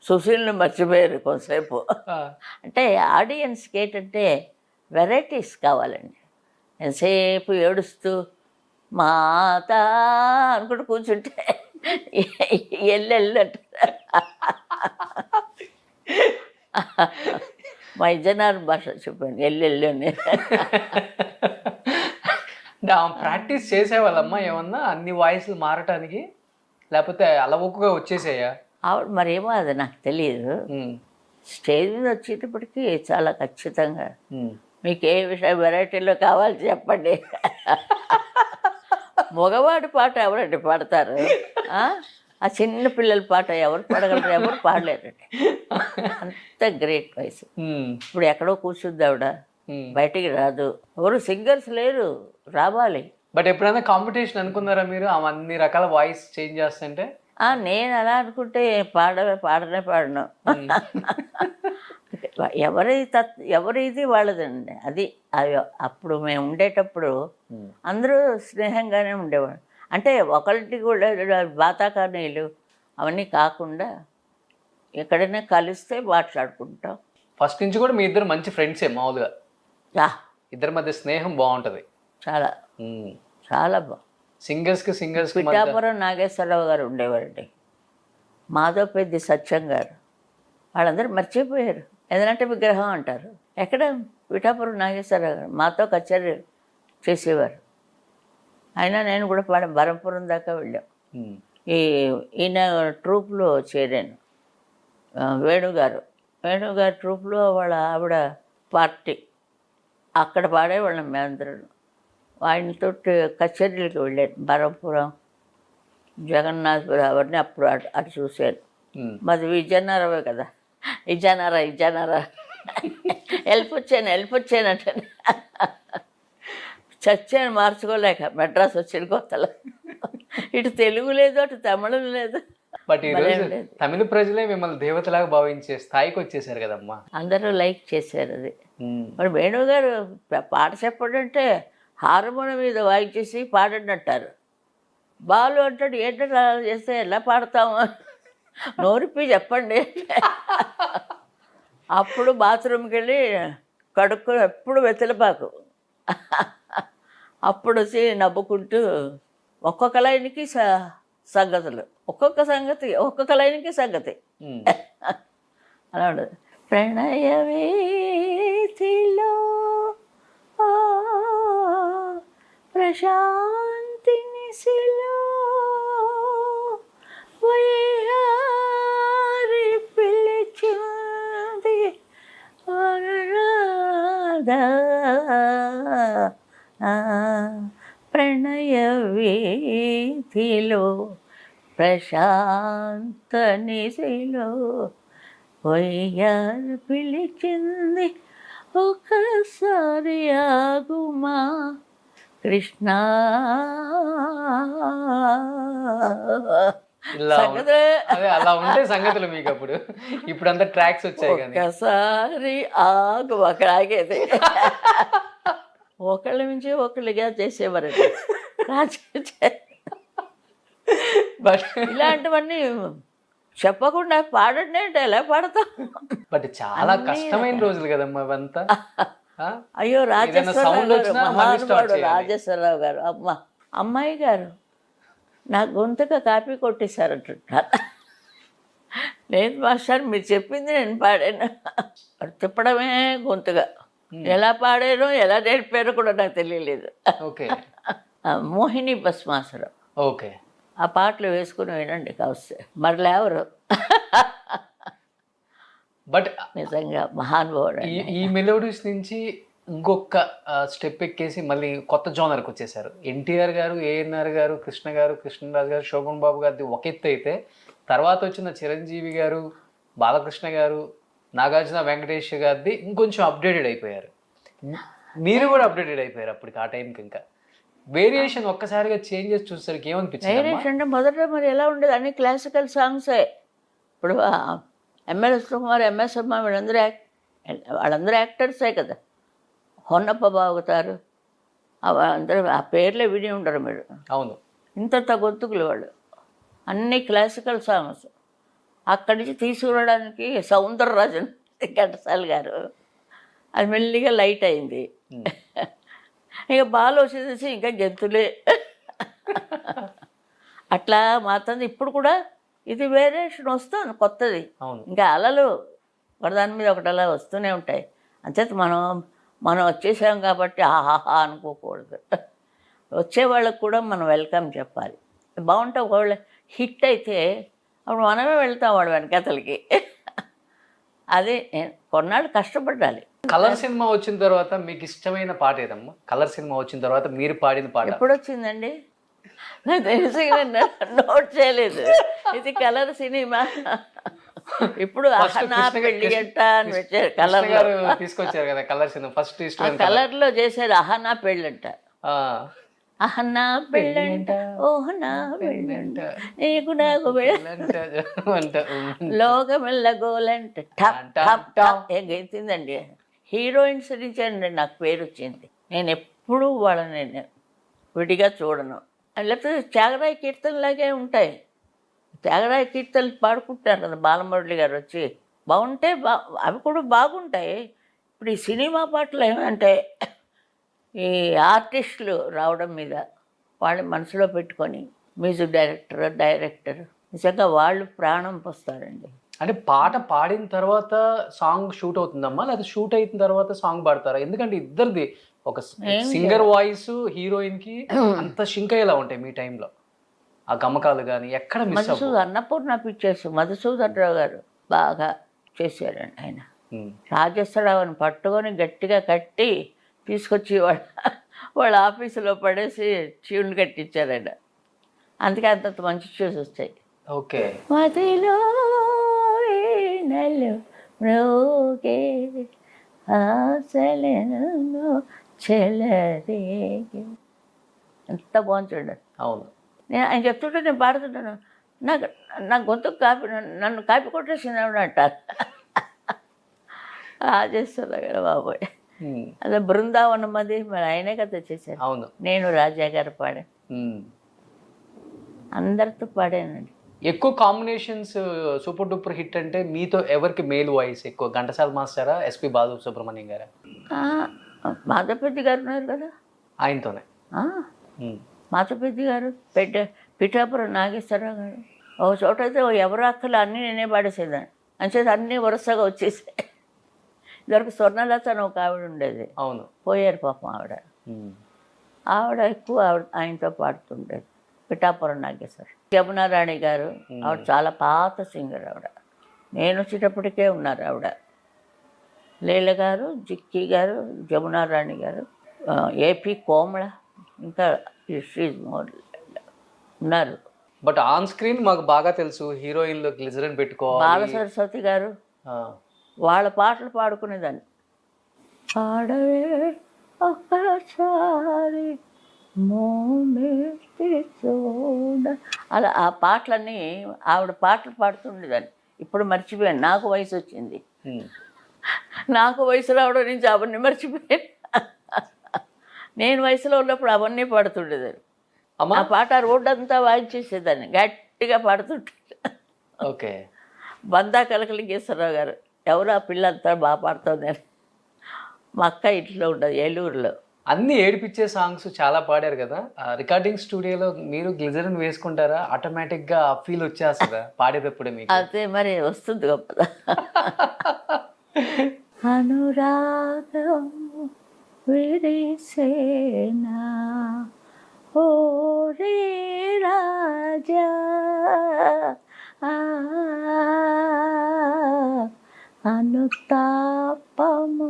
సుశీల్ని మర్చిపోయారు కొంతసేపు. అంటే ఆడియన్స్కి ఏంటంటే వెరైటీస్ కావాలండి. ఎంతసేపు ఏడుస్తూ మాత అనుకుంటూ కూర్చుంటే ఎల్లెళ్ళు అంటారు. మా ఇజనార్ భాష చెప్పాను, ఎల్లెళ్ళు అని. ప్రాక్టీస్ చేసేవాళ్ళమ్మా ఏమన్నా అన్ని వాయిస్లు మారటానికి, లేకపోతే అలవోకగా వచ్చేసాయా? ఆవిడ మరేమో అది నాకు తెలియదు. స్టేజ్ మీద వచ్చేటప్పటికి చాలా ఖచ్చితంగా మీకు ఏ విషయం వెరైటీలో కావాలి చెప్పండి. మగవాడి పాట ఎవరండి పాడతారు? ఆ చిన్న పిల్లల పాట ఎవరు పాడగలరు? ఎవరు పాడలేరండి, అంత గ్రేట్ వాయిస్. ఇప్పుడు ఎక్కడో కూర్చుంది ఆవిడ, బయటికి రాదు. ఎవరు సింగర్స్ లేరు, రావాలి. బట్ ఎప్పుడైనా కాంపిటీషన్ అనుకున్నారా మీరు అన్ని రకాల వాయిస్ చేంజ్ చేస్తుంటే? నేను అలా అనుకుంటే పాడనే పాడను. ఎవరిది వాళ్ళదండి. అది అప్పుడు మేము ఉండేటప్పుడు అందరూ స్నేహంగానే ఉండేవాడు. అంటే ఒకరికి కూడా బాతాకానీలు అవన్నీ కాకుండా ఎక్కడైనా కలిస్తే మాట్లాడుకుంటాం. ఫస్ట్ నుంచి కూడా మీ ఇద్దరు మంచి ఫ్రెండ్సే మామూలుగా? ఇద్దరి మధ్య స్నేహం బాగుంటుంది చాలా చాలా బాగుంది. సింగర్స్ పిఠాపురం నాగేశ్వరరావు గారు ఉండేవారండి, మాధవపెద్ది సత్యం గారు, వాళ్ళందరూ మర్చిపోయారు. ఏదంటే విగ్రహం అంటారు. ఎక్కడ? పిఠాపురం నాగేశ్వరరావు గారు మాతో కచేరీ చేసేవారు. అయినా నేను కూడా బరంపురం దాకా వెళ్ళాం. ఈయన ట్రూప్లో చేరాను. వేణుగారు ట్రూప్లో వాళ్ళ ఆవిడ పార్టీ, అక్కడ పాడేవాళ్ళం మేమందరం. ఆయనతో కచేరీలకు వెళ్ళాను. బరంపురం, జగన్నాథపురం అవన్నీ అప్పుడు అటు చూశాను. మాది విజయనగరమే కదా. ఇజానారా వెళ్ళిపోచ్చాను అంటే చచ్చాను మార్చుకోలేక. మెడ్రాస్ వచ్చిన కొత్తలో ఇటు తెలుగు లేదు, అటు తమిళం లేదు. బట్ ఈరోజు తమిళ ప్రజలే మిమ్మల్ని దేవతలాగా భావించే స్థాయికి వచ్చేసారు కదమ్మా. అందరూ లైక్ చేశారు అది. మరి వేణు గారు పాట చెప్పడంటే హార్మోనియం మీద వాయించేసి పాడండి అంటారు. బాలు అంటాడు, ఏంటంటే అలా చేస్తే ఎలా పాడతాము, నోరిపి చెప్పండి. అప్పుడు బాత్రూమ్కి వెళ్ళి కడుక్కు ఎప్పుడు వెతలపాకు. అప్పుడు వచ్చి నవ్వుకుంటూ ఒక్కొక్క లైన్కి సంగతులు, ఒక్కొక్క లైన్కి సంగతి అలా ఉండదు. ప్రణయ వీధిలో ప్రశాంతి నిశిలో వయ్యారి పిలిచింది ప్రణయ వీధిలో ప్రశాంత నిశిలో వయ్యారు పిలిచింది ఒకసారి ఆగుమా కృష్ణ. ఇలా సంగతే అదే అలా ఉంటే సంగతులు మీకు అప్పుడు. ఇప్పుడు అంతా ట్రాక్స్ వచ్చాయి కానీ. ఒకసారి ఆగు, అక్కడ ఆగేది. ఒకళ్ళ నుంచి ఒకళ్ళుగా చేసేవారండి బట్ ఇలాంటివన్నీ చెప్పకుండా పాడండి అంటే ఎలా పాడతాం? బట్ చాలా కష్టమైన రోజులు కదమ్మా అవంతా. అయ్యో రాజేశ్వరరావు sound గారు, వచ్చినా మళ్ళీ start మహానుభావుడు చేయాలి. రాజేశ్వరరావు గారు. అమ్మాయి గారు నా గొంతుగా కాపీ కొట్టేశారంటున్నారు. లేదు మాస్టర్, మీరు చెప్పింది నేను పాడాను. అది తిప్పడమే గొంతుగా. ఎలా పాడానో ఎలా నేర్పారో కూడా నాకు తెలియలేదు. Okay Mohini Bhasmasuram okay. ఆ పాటలు వేసుకుని వినండి కావస్తే. మరలా ఎవరు బట్ నిజంగా మహానుభావుడు. ఈ మెలోడీస్ నుంచి ఇంకొక స్టెప్ ఎక్కేసి మళ్ళీ కొత్త జోనర్కి వచ్చేసారు. ఎన్టీఆర్ గారు, ఏఎన్ఆర్ గారు, కృష్ణ గారు, కృష్ణరాజు గారు, శోభన్ బాబు గారిది ఒక ఎత్తు అయితే, తర్వాత వచ్చిన చిరంజీవి గారు, బాలకృష్ణ గారు, నాగార్జున, వెంకటేష్ గారిది ఇంకొంచెం అప్డేటెడ్ అయిపోయారు. మీరు కూడా అప్డేటెడ్ అయిపోయారు అప్పటికి. ఆ టైంకి ఇంకా వేరియేషన్ ఒక్కసారిగా చేంజెస్ చూసేసరికి ఏమనిపించింది? వేరియేషన్ అంటే మొదట మరి ఎలా ఉండేది, అన్ని క్లాసికల్ సాంగ్సే. ఇప్పుడు ఎంఎల్ఎస్ కుమార్, ఎంఎస్ అమ్మ వాళ్ళందరూ యాక్టర్సే కదా. హొన్నప్ప బాగుతారు, అందరూ ఆ పేర్లే విని ఉండరు మీరు. అవును. ఇంత గొంతుకులు వాళ్ళు. అన్ని క్లాసికల్ సాంగ్స్. అక్కడి నుంచి తీసుకురావడానికి సౌందరరాజన్ ఘంటసాల గారు, అది మెల్లిగా లైట్ అయింది. ఇక బాగా వచ్చేసి ఇంకా గెంతులే. అట్లా మాత్రం ఇప్పుడు కూడా ఇది వేరియేషన్ వస్తుంది కొత్తది. అవును. ఇంకా అలలు ఒకదాని మీద ఒకటి అలా వస్తూనే ఉంటాయి. అంచేత మనం వచ్చేసాం కాబట్టి ఆహాహా అనుకోకూడదు. వచ్చే వాళ్ళకు కూడా మనం వెల్కమ్ చెప్పాలి. బాగుంటే ఒకవేళ హిట్ అయితే అప్పుడు మనమే వెళ్తాం వాడు వెనకతలకి. అదే కొన్నాళ్ళు కష్టపడాలి. కలర్ సినిమా వచ్చిన తర్వాత మీకు ఇష్టమైన పాట ఏదమ్మా? కలర్ సినిమా వచ్చిన తర్వాత మీరు పాడిన పాట ఎప్పుడు వచ్చిందండి? నాకు తెలిసి నోట్ చేయలేదు. ఇది కలర్ సినిమా. ఇప్పుడు అహనా పెళ్ళి అంట అని పెట్టారు. కలర్ గారు తీసుకొచ్చారు కదా కలర్ సినిమా ఫస్ట్ ఇష్టం. కలర్లో చేశారు అహనా పెళ్ళంట. అహనా పెళ్ళంట, ఓహనా పెళ్ళంట, నీకు నాకు లోకమెల్లగోలంట గెలిచిందండి. హీరోయిన్స్ నుంచి అండి నాకు పేరు వచ్చింది. నేను ఎప్పుడూ వాళ్ళని విడిగా చూడను. లేకపోతే త్యాగరాయ కీర్తనలాగే ఉంటాయి. త్యాగరాయ కీర్తనలు పాడుకుంటారు కదా బాలమురళి గారు వచ్చి. బాగుంటే అవి కూడా బాగుంటాయి. ఇప్పుడు ఈ సినిమా పాటలు ఏమంటే ఈ ఆర్టిస్టులు రావడం మీద వాళ్ళని మనసులో పెట్టుకొని మ్యూజిక్ డైరెక్టర్ నిజంగా వాళ్ళు ప్రాణం పోస్తారండి. అంటే పాట పాడిన తర్వాత సాంగ్ షూట్ అవుతుందమ్మా, లేదా షూట్ అయిన తర్వాత సాంగ్ పాడతారా? ఎందుకంటే ఇద్దరిది ఒక సింగర్ వాయిస్ హీరోయిన్ కి అంత షింక్ అయ్యేలా ఉంటాయి మీ టైంలో. ఆ గమకాలు కానీ ఎక్కడ మిస్ అవ్వవు. అన్నపూర్ణ పిక్చర్స్ మధుసూదన్ రావు గారు బాగా చేశారండి. ఆయన రాజేశ్వరరావుని పట్టుకొని గట్టిగా కట్టి తీసుకొచ్చి వాళ్ళ ఆఫీసులో పడేసి ట్యూన్లు కట్టించారు ఆయన. అందుకే అంత మంచి ట్యూన్స్ వచ్చాయి. ఓకే. మదిలో వీణలు మ్రోగే ఆశలను చెలరేగే, ఎంత బాగుంది. అవును. నేను ఆయన చెప్తుంటే నేను పాడుతుంటాను. నా గొంతుకు నన్ను కాపీ కొట్టేసింది అంటారు. రాజేశ్వరరావు గారు బాబోయ్. అదే బృందావనం అది మరి ఆయనే కదా చేశారు. అవును. నేను రాజా గారు పాడాను, అందరితో పాడానండి. ఎక్కువ కాంబినేషన్స్ సూపర్ డూపర్ హిట్ అంటే మీతో ఎవరికి మేల్ వాయిస్ ఎక్కువ? ఘంటసాల మాస్టరా, ఎస్పి బాలసుబ్రహ్మణ్యం గారా? మాధవపెద్ది గారు ఉన్నారు కదా, ఆయనతోనే. మాధవపెద్ది గారు, పిఠాపురం నాగేశ్వరరావు గారు. ఒక చోట అయితే ఎవరు అక్కలు అన్నీ నేనే పాడేసేదాన్ని. అంచేది అన్నీ వరుసగా వచ్చేసాయి. ఇదివరకు స్వర్ణలత అని ఒక ఆవిడ ఉండేది. అవును. పోయారు పాపం ఆవిడ. ఎక్కువ ఆయనతో పాడుతుండేది. పిఠాపురం నాగేశ్వర. యమునారాణి గారు, ఆవిడ చాలా పాత సింగర్ ఆవిడ. నేను వచ్చేటప్పటికే ఉన్నారు ఆవిడ. లీల గారు, జిక్కి గారు, యమునారాణి గారు, ఏపీ కోమళ, ఇంకా ఉన్నారు. బట్ ఆన్ స్క్రీన్ మాకు బాగా తెలుసు హీరోయిన్లో గ్లిజరిన్ పెట్టుకోవాలి. బాల సరస్వతి గారు వాళ్ళ పాటలు పాడుకునేదాన్ని. పాడవే ఒక్కసారి మోమెత్తి చూడ, అలా ఆ పాటలన్నీ ఆవిడ పాటలు పాడుతుండేదాన్ని. ఇప్పుడు మర్చిపోయాను, నాకు వయసు వచ్చింది. నాకు వయసు రావడం నుంచి అవన్నీ మర్చిపోయాను. నేను వయసులో ఉన్నప్పుడు అవన్నీ పాడుతుండేదాన్ని. ఆ పాట రోడ్డు అంతా వాయించేసేదాన్ని గట్టిగా పాడుతుంటే. ఓకే. బందా కలకలింగేశ్వరరావు గారు, ఎవరు ఆ పిల్ల అంతా బాగా పాడుతుంది అని. మా అక్క ఇంట్లో ఉండదు ఏలూరులో. అన్ని ఏడిపించే సాంగ్స్ చాలా పాడారు కదా. రికార్డింగ్ స్టూడియోలో మీరు గ్లిజరిన్ వేసుకుంటారా? ఆటోమేటిక్గా ఆ ఫీల్ వచ్చేస్తుందా పాడేటప్పుడే మీకు? అదే మరి వస్తుంది గొప్పదా. అనురాగం విరిసేనా ఓ రే రాజా, అనుతాపము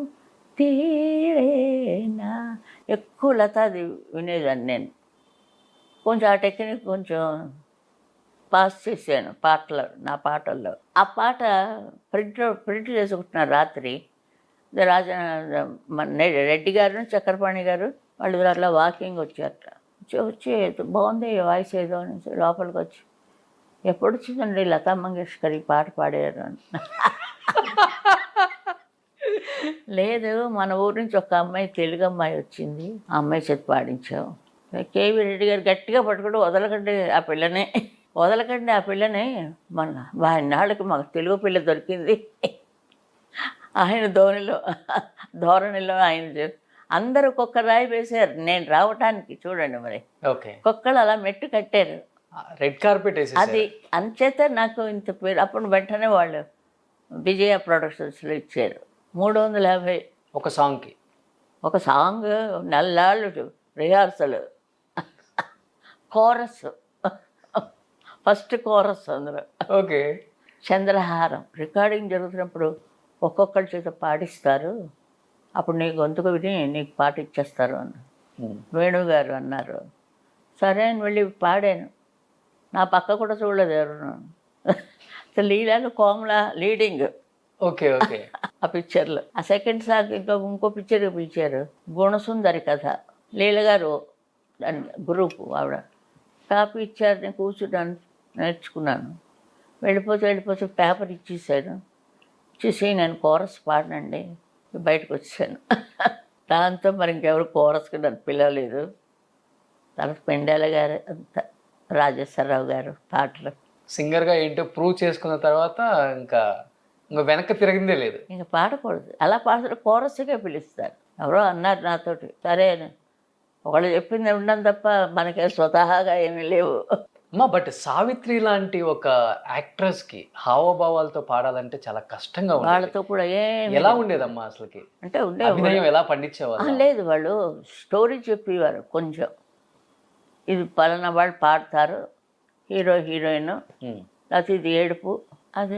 తీరేనా. ఎక్కువ లతాది వినేదాన్ని నేను. కొంచెం ఆ టెక్నిక్ కొంచెం పాస్ చేశాను పాటలు, నా పాటల్లో. ఆ పాట ప్రింట్ చేసుకుంటున్నారు రాత్రి. రెడ్డి గారు చక్రపాణి గారు వాళ్ళు అట్లా వాకింగ్ వచ్చారట. వచ్చి బాగుంది వాయిస్ ఏదో అనేసి లోపలికి వచ్చి, ఎప్పుడు వచ్చిందండి లతా మంగేష్కర్ ఈ పాట పాడారు అని. లేదు, మన ఊరి నుంచి ఒక అమ్మాయి, తెలుగు అమ్మాయి వచ్చింది, ఆ అమ్మాయి చేతి పాడించావు. కేవీ రెడ్డి గారు గట్టిగా పట్టుకుంటూ, వదలకండి ఆ పిల్లని, వదలకండి ఆ పిల్లని, మన నాళ్ళకి మాకు తెలుగు పిల్ల దొరికింది. ఆయన ధోరణిలో ఆయన అందరూ ఒక్కొక్క రాయి వేశారు నేను రావటానికి. చూడండి మరి, ఒక్కొక్కళ్ళు అలా మెట్టు కట్టారు, రెడ్ కార్పెట్. అది అంచేత నాకు ఇంత పేరు. అప్పుడు వెంటనే వాళ్ళు విజయ ప్రొడక్షన్స్లో ఇచ్చారు 350 ఒక సాంగ్కి. ఒక సాంగ్ నెల్లాళ్ళు రిహార్సల్, కోరస్, ఫస్ట్ కోరస్ అందులో. ఓకే. చంద్రహారం రికార్డింగ్ జరుగుతున్నప్పుడు ఒక్కొక్కరి చేత పాడిస్తారు, అప్పుడు నీ గొంతుకు విని నీకు పాట ఇచ్చేస్తారు అన్న వేణుగారు అన్నారు. సరే అని వెళ్ళి పాడాను. నా పక్క కూడా చూడలేదు ఎవరు. లీలాలు కోమల లీడింగ్. Okay okay. ఆ పిక్చర్లో ఆ సెకండ్ సాంగ్ ఇంకో పిక్చర్ పిలిచారు, గుణసుందరి కథ. లీలగారు గ్రూపు ఆవిడ కాపీ ఇచ్చారు. నేను కూర్చున్నాను, నేర్చుకున్నాను. వెళ్ళిపోతే పేపర్ ఇచ్చేసాను. ఇచ్చేసి నేను కోరస్ పాడనండి బయటకు వచ్చాను. దాంతో మరి ఇంకెవరు కోరస్కి నన్ను పిలవలేదు. తర్వాత పెండాల గారు, అంత రాజేశ్వరరావు గారు పాటలు. సింగర్గా ఏంటో ప్రూవ్ చేసుకున్న తర్వాత ఇంకా వెనక్కి తిరిగిందే లేదు. ఇంకా పాడకూడదు, అలా పాడుతుంటే కోరస్గా పిలుస్తారు. ఎవరో అన్నారు నాతోటి, సరే ఒకళ్ళు చెప్పింది ఉండడం తప్ప మనకే స్వతహాగా ఏమీ లేవు. అమ్మా, బట్ సావిత్రి లాంటి ఒక యాక్ట్రెస్కి హావభావాలతో పాడాలంటే చాలా కష్టంగా ఉంది. వాళ్ళతో కూడా ఎలా ఉండేదమ్మా అసలుకి? అంటే అభినయం ఎలా పండించేవాళ్ళు? లేదు, వాళ్ళు స్టోరీ చెప్పేవారు. కొంచెం ఇది పలానా వాళ్ళు పాడతారు, హీరో హీరోయిన్, లేకపోతే ఇది ఏడుపు, అది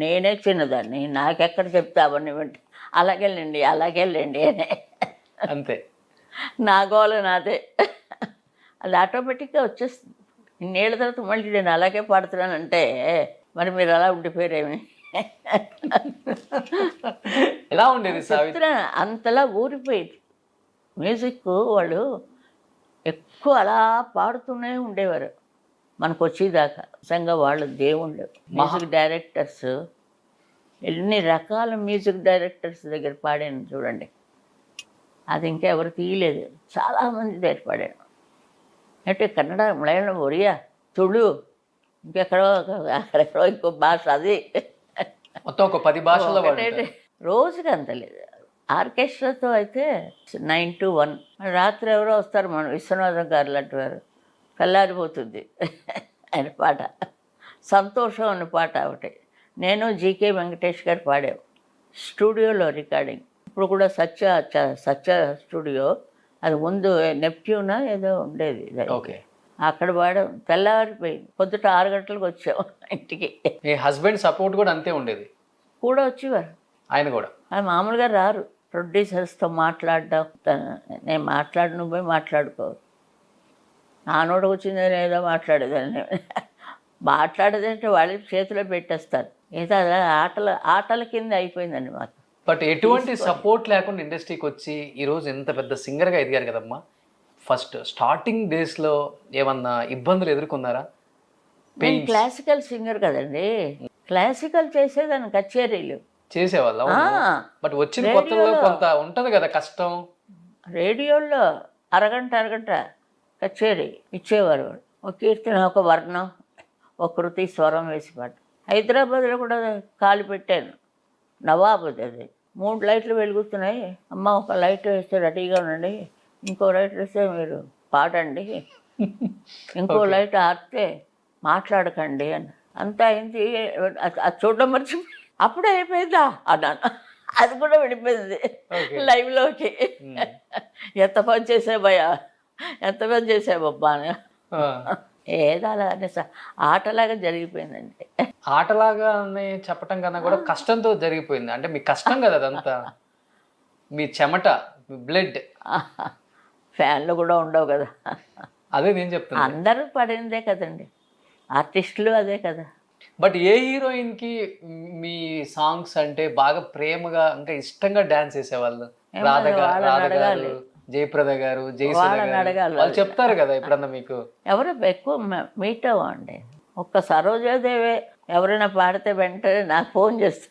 నేనే చిన్నదాన్ని, నాకెక్కడ చెప్తే అవన్నీ వింటే అలాగెళ్ళండి అని అంతే. నా గోల నాదే. అది ఆటోమేటిక్గా వచ్చేస్తుంది. ఇన్నేళ్ళ తర్వాత మళ్ళీ నేను అలాగే పాడుతున్నానంటే మరి మీరు అలా ఉండిపోయారేమి. ఎలా ఉండేది సావిత్రి? అంతలా ఊరిపోయేది మ్యూజిక్. వాళ్ళు ఎక్కువ అలా పాడుతూనే ఉండేవారు మనకు వచ్చేదాకా. నిజంగా వాళ్ళు దేవుళ్ళు. మ్యూజిక్ డైరెక్టర్స్, ఎన్ని రకాల మ్యూజిక్ డైరెక్టర్స్ దగ్గర పాడాను చూడండి. అది ఇంకా ఎవరు తీయలేదు, చాలామంది దగ్గర పాడాను. అంటే కన్నడ, మలయాళం, ఒరియా, తుళు, ఇంకెక్కడో అక్కడెక్కడో ఇంకో భాష. అది మొత్తం ఒక 10 భాషల్లో రోజుకి అంత లేదు. ఆర్కెస్ట్రాతో అయితే 9 to 1. రాత్రి ఎవరో వస్తారు, మన విశ్వనాథం గారు లాంటి వారు, కల్లారిపోతుంది ఆయన పాట. సంతోషం అనే పాట ఒకటి నేను జీకే వెంకటేష్ గారు పాడాము స్టూడియోలో రికార్డింగ్. ఇప్పుడు కూడా సత్య స్టూడియో, అది ముందు నెప్ట్యూనా ఏదో ఉండేది. ఓకే. అక్కడ పాడాం. తెల్లవారిపోయింది, పొద్దుట 6 గంటలకు వచ్చాం ఇంటికి. మీ హస్బెండ్ సపోర్ట్ కూడా అంతే ఉండేది? కూడా వచ్చేవారు ఆయన కూడా. ఆయన మామూలుగా రారు. ప్రొడ్యూసర్స్తో మాట్లాడడం, నేను మాట్లాడి నువ్వు పోయి మాట్లాడుకో, నా నోటికి వచ్చిందని ఏదో మాట్లాడేదాన్ని. మాట్లాడేదంటే వాళ్ళ చేతిలో పెట్టేస్తారు. ఏదో అలా ఆటల కింద అయిపోయిందండి మాకు. బట్ ఎటువంటి సపోర్ట్ లేకుండా ఇండస్ట్రీకి వచ్చి ఈరోజు ఎంత పెద్ద సింగర్గా ఎదిగారు కదమ్మా. ఫస్ట్ స్టార్టింగ్ డేస్లో ఏమన్నా ఇబ్బందులు ఎదుర్కొన్నారా? నేను క్లాసికల్ సింగర్ కదండి, క్లాసికల్ చేసేదాన్ని కచేరీలు చేసేవాళ్ళ. బట్ వచ్చిన కొత్తలో కొంత ఉంటది కదా కష్టం. రేడియోలో అరగంట కచేరీ ఇచ్చేవారు. ఒక కీర్తన, ఒక వర్ణం, ఒక కృతి, స్వరం వేసి పాట. హైదరాబాద్లో కూడా కాలు పెట్టాను. నవాబుది అది. 3 లైట్లు వెలుగుతున్నాయి, అమ్మ ఒక లైట్ వేస్తే రెడీగా ఉండండి, ఇంకో లైట్ వేస్తే మీరు పాడండి, ఇంకో లైట్ ఆరితే మాట్లాడకండి అని. అంతా అయింది. అది చూడడం మర్చి అప్పుడే అయిపోయిందా అన్నాను. అది కూడా విడిపోయింది లైవ్లోకి. ఎంత పని చేసావయ్యా, ఎంత పని చేసావబ్బా అని. ఏదో అలా ఆటలాగా జరిగిపోయిందండి. ఆటలాగా అని చెప్పటం కన్నా కూడా కష్టంతో జరిగిపోయింది. అంటే మీ కష్టం కదా అదంతా, మీ చెమట, మీ బ్లడ్. ఫ్యాన్లు కూడా ఉండవు కదా. అదే నేను చెప్తాను, అందరూ పడిందే కదండి, ఆర్టిస్టులు అదే కదా. బట్ ఏ హీరోయిన్కి మీ సాంగ్స్ అంటే బాగా ప్రేమగా ఇంకా ఇష్టంగా డాన్స్ చేసేవాళ్ళు? రాధ గారు, జయప్రద గారు, జయసుధ గారు, వాళ్ళు చెప్తారు కదా ఎప్పుడన్నా మీకు? ఎవరు ఎక్కువ మీట్ అవ్వండి. ఒక్క సరోజాదేవే ఎవరైనా పాడితే వెంటనే నాకు ఫోన్ చేస్తా,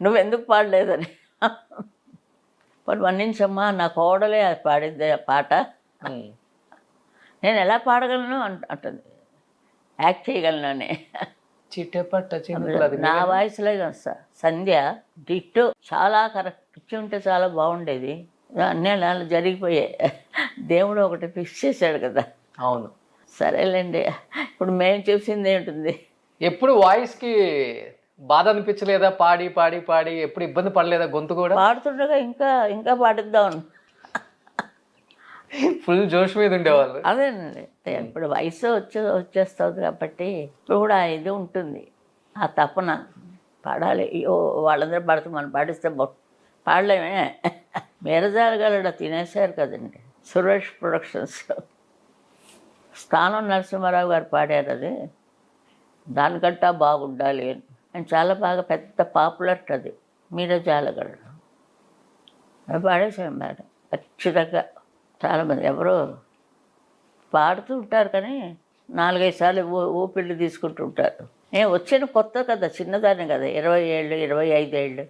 నువ్వెందుకు పాడలేదని. మన్నించమ్మా, నా కోడలే అది పాడింది ఆ పాట, నేను ఎలా పాడగలను అంటుంది, యాక్ట్ చేయగలను. చిట్టపట్ట నా వాయిస్లో వస్తా. సంధ్య డిట్టు చాలా కరెక్ట్ ఇచ్చి ఉంటే చాలా బాగుండేది. అన్నీ అలా జరిగిపోయాయి. దేవుడు ఒకటి ఫిక్స్ చేశాడు కదా. అవును, సరేలేండి. ఇప్పుడు మేము చూసింది ఏంటుంది, ఎప్పుడు వాయిస్కి బాధ అనిపించలేదా? పాడి పాడి పాడి ఎప్పుడు ఇబ్బంది పడలేదా? గొంతు కూడా పాడుతుండగా ఇంకా పాడిద్దాం ఫుల్ జోష్ మీద ఉండేవాళ్ళు. అదేనండి, ఇప్పుడు వయసు వచ్చేస్తుంది కాబట్టి ఇప్పుడు కూడా ఇది ఉంటుంది, ఆ తపన పాడాలి. వాళ్ళందరూ పాడుతూ మనం పాడిస్తే పాడలేమే. మేరజాలగలడ తినేశారు కదండి సురేష్ ప్రొడక్షన్స్. స్థానం నరసింహారావు గారు పాడారు అది, దానికంటా బాగుండాలి అని. చాలా బాగా పెద్ద పాపులర్ అది మీరజాలగలడ. అది పాడేసాం మేడం ఖచ్చితంగా. చాలామంది ఎవరో పాడుతూ ఉంటారు కానీ 4-5 సార్లు ఊపిళ్ళు తీసుకుంటూ ఉంటారు. నేను వచ్చిన కొత్త కదా, చిన్నదాన్ని కదా, 20 ఏళ్ళు 25 ఏళ్ళు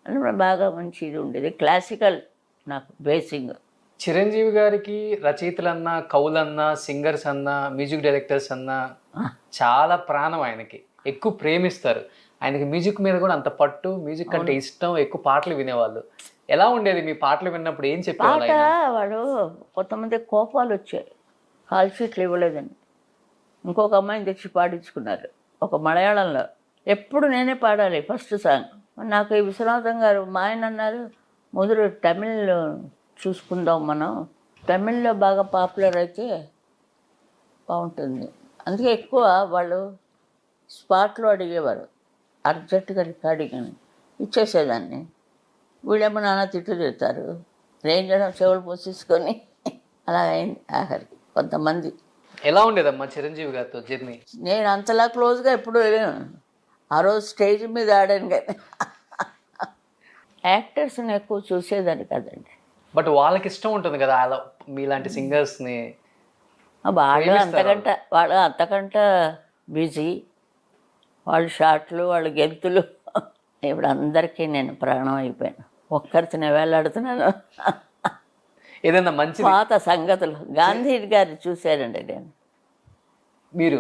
అని బాగా మంచి ఇది ఉండేది. క్లాసికల్ నాకు బేసింగ్. చిరంజీవి గారికి రచయితలన్నా, కవులన్నా, సింగర్స్ అన్నా, మ్యూజిక్ డైరెక్టర్స్ అన్నా చాలా ప్రాణం. ఆయనకి ఎక్కువ ప్రేమిస్తారు. ఆయనకి మ్యూజిక్ మీద కూడా అంత పట్టు, మ్యూజిక్ అంటే ఇష్టం, ఎక్కువ పాటలు వినేవాళ్ళు. ఎలా ఉండేది మీ పాటలు విన్నప్పుడు? ఏం చెప్పేవాళ్ళు? వాడు కొంతమంది కోపాలు వచ్చాయి, కాల్ షీట్లు ఇవ్వలేదని ఇంకొక అమ్మాయిని తెచ్చి పాడించుకున్నారు ఒక మలయాళంలో. ఎప్పుడు నేనే పాడాలి ఫస్ట్ సాంగ్. నాకు ఈ విశ్వనాథం గారు మా ఆయన అన్నారు, మొదలు తమిళ్లో చూసుకుందాం మనం, తమిళ్లో బాగా పాపులర్ అయితే బాగుంటుంది. అందుకే ఎక్కువ వాళ్ళు స్పాట్లో అడిగేవారు, అర్జెంటుగా రికార్డింగ్ అని ఇచ్చేసేదాన్ని. వీళ్ళేమో నాన్న తిట్లు తిడతారు, రేంజ్ చెవులు పోసేసుకొని అలా అయింది ఆఖరికి. కొంతమంది ఎలా ఉండేదమ్మా చిరంజీవి గారితో జర్నీ? నేను అంతలా క్లోజ్గా ఎప్పుడు వెళ్ళాను. ఆ రోజు స్టేజ్ మీద ఆడాను కానీ యాక్టర్స్ని ఎక్కువ చూసేదాన్ని కదండి. బట్ వాళ్ళకి ఇష్టం ఉంటుంది కదా అలా మీలాంటి సింగర్స్ని. వాళ్ళు అంతకంట బిజీ, వాళ్ళు షాట్లు, వాళ్ళు గెంతులు. ఇప్పుడు అందరికీ నేను ప్రాణం అయిపోయాను, ఒక్కరితోనే వేలాడుతున్నాను. ఏదన్నా మంచి పాత సంగతులు గాంధీ గారిని చూశానండి నేను. మీరు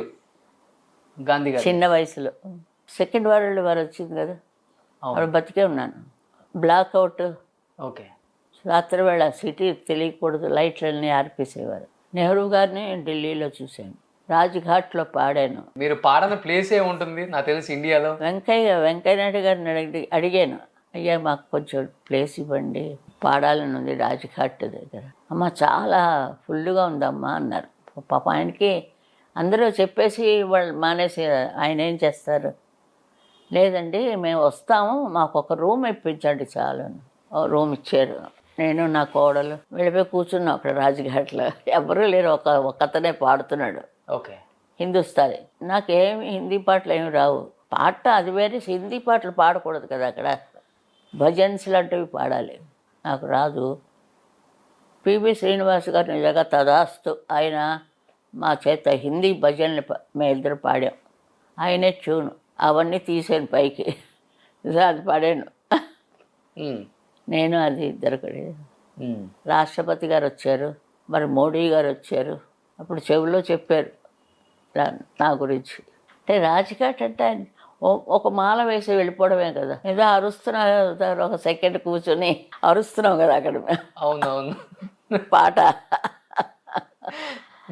గాంధీ గారు చిన్న వయసులో సెకండ్ వరల్డ్ వార్ వచ్చింది కదా, అప్పుడు బతికే ఉన్నాను. బ్లాక్అవుట్, ఓకే, రాత్రి వేళ సిటీ తెలియకూడదు, లైట్లన్నీ ఆర్పేసేవారు. నెహ్రూ గారిని ఢిల్లీలో చూశాను, రాజ్ఘాట్లో పాడాను. మీరు పాడని ప్లేస్ ఏముంటుంది నాకు తెలిసి ఇండియాలో? వెంకయ్య నాయుడు గారిని అడిగాను, అయ్యా మాకు కొంచెం ప్లేస్ ఇవ్వండి, పాడాలని ఉంది రాజ్ఘాట్ దగ్గర. అమ్మ చాలా ఫుల్గా ఉందమ్మా అన్నారు. పాప ఆయనకి అందరూ చెప్పేసి వాళ్ళు మానేసి ఆయన ఏం చేస్తారు, లేదండి మేము వస్తాము, మాకు ఒక రూమ్ ఇప్పించండి చాలు. రూమ్ ఇచ్చారు. నేను నా కోడలు వెళ్ళిపోయి కూర్చున్నాం అక్కడ రాజ్ఘాట్లో. ఎవరూ లేరు, ఒకతనే పాడుతున్నాడు. ఓకే, హిందుస్థానీ. నాకేమి హిందీ పాటలు ఏమి రావు, పాట అది వేరే, హిందీ పాటలు పాడకూడదు కదా అక్కడ, భజన్స్ లాంటివి పాడాలి. నాకు రాదు. పిబి శ్రీనివాస్ గారు నిజంగా తదాస్తు, ఆయన మా చేత హిందీ భజనలు మేము ఇద్దరు పాడాం. ఆయనే ట్యూను అవన్నీ తీసాను పైకి, అది పాడాను. నేను అది ఇద్దరు కూడా. రాష్ట్రపతి గారు వచ్చారు, మరి మోడీ గారు వచ్చారు. అప్పుడు చెవిలో చెప్పారు నా గురించి. అంటే రాజ్ఘాట్ అంటే ఆయన ఒక మాల వేసి వెళ్ళిపోవడమే కదా, ఏదో అరుస్తున్నారు, ఒక సెకండ్ కూర్చొని అరుస్తున్నాం కదా అక్కడ అవునవును పాట.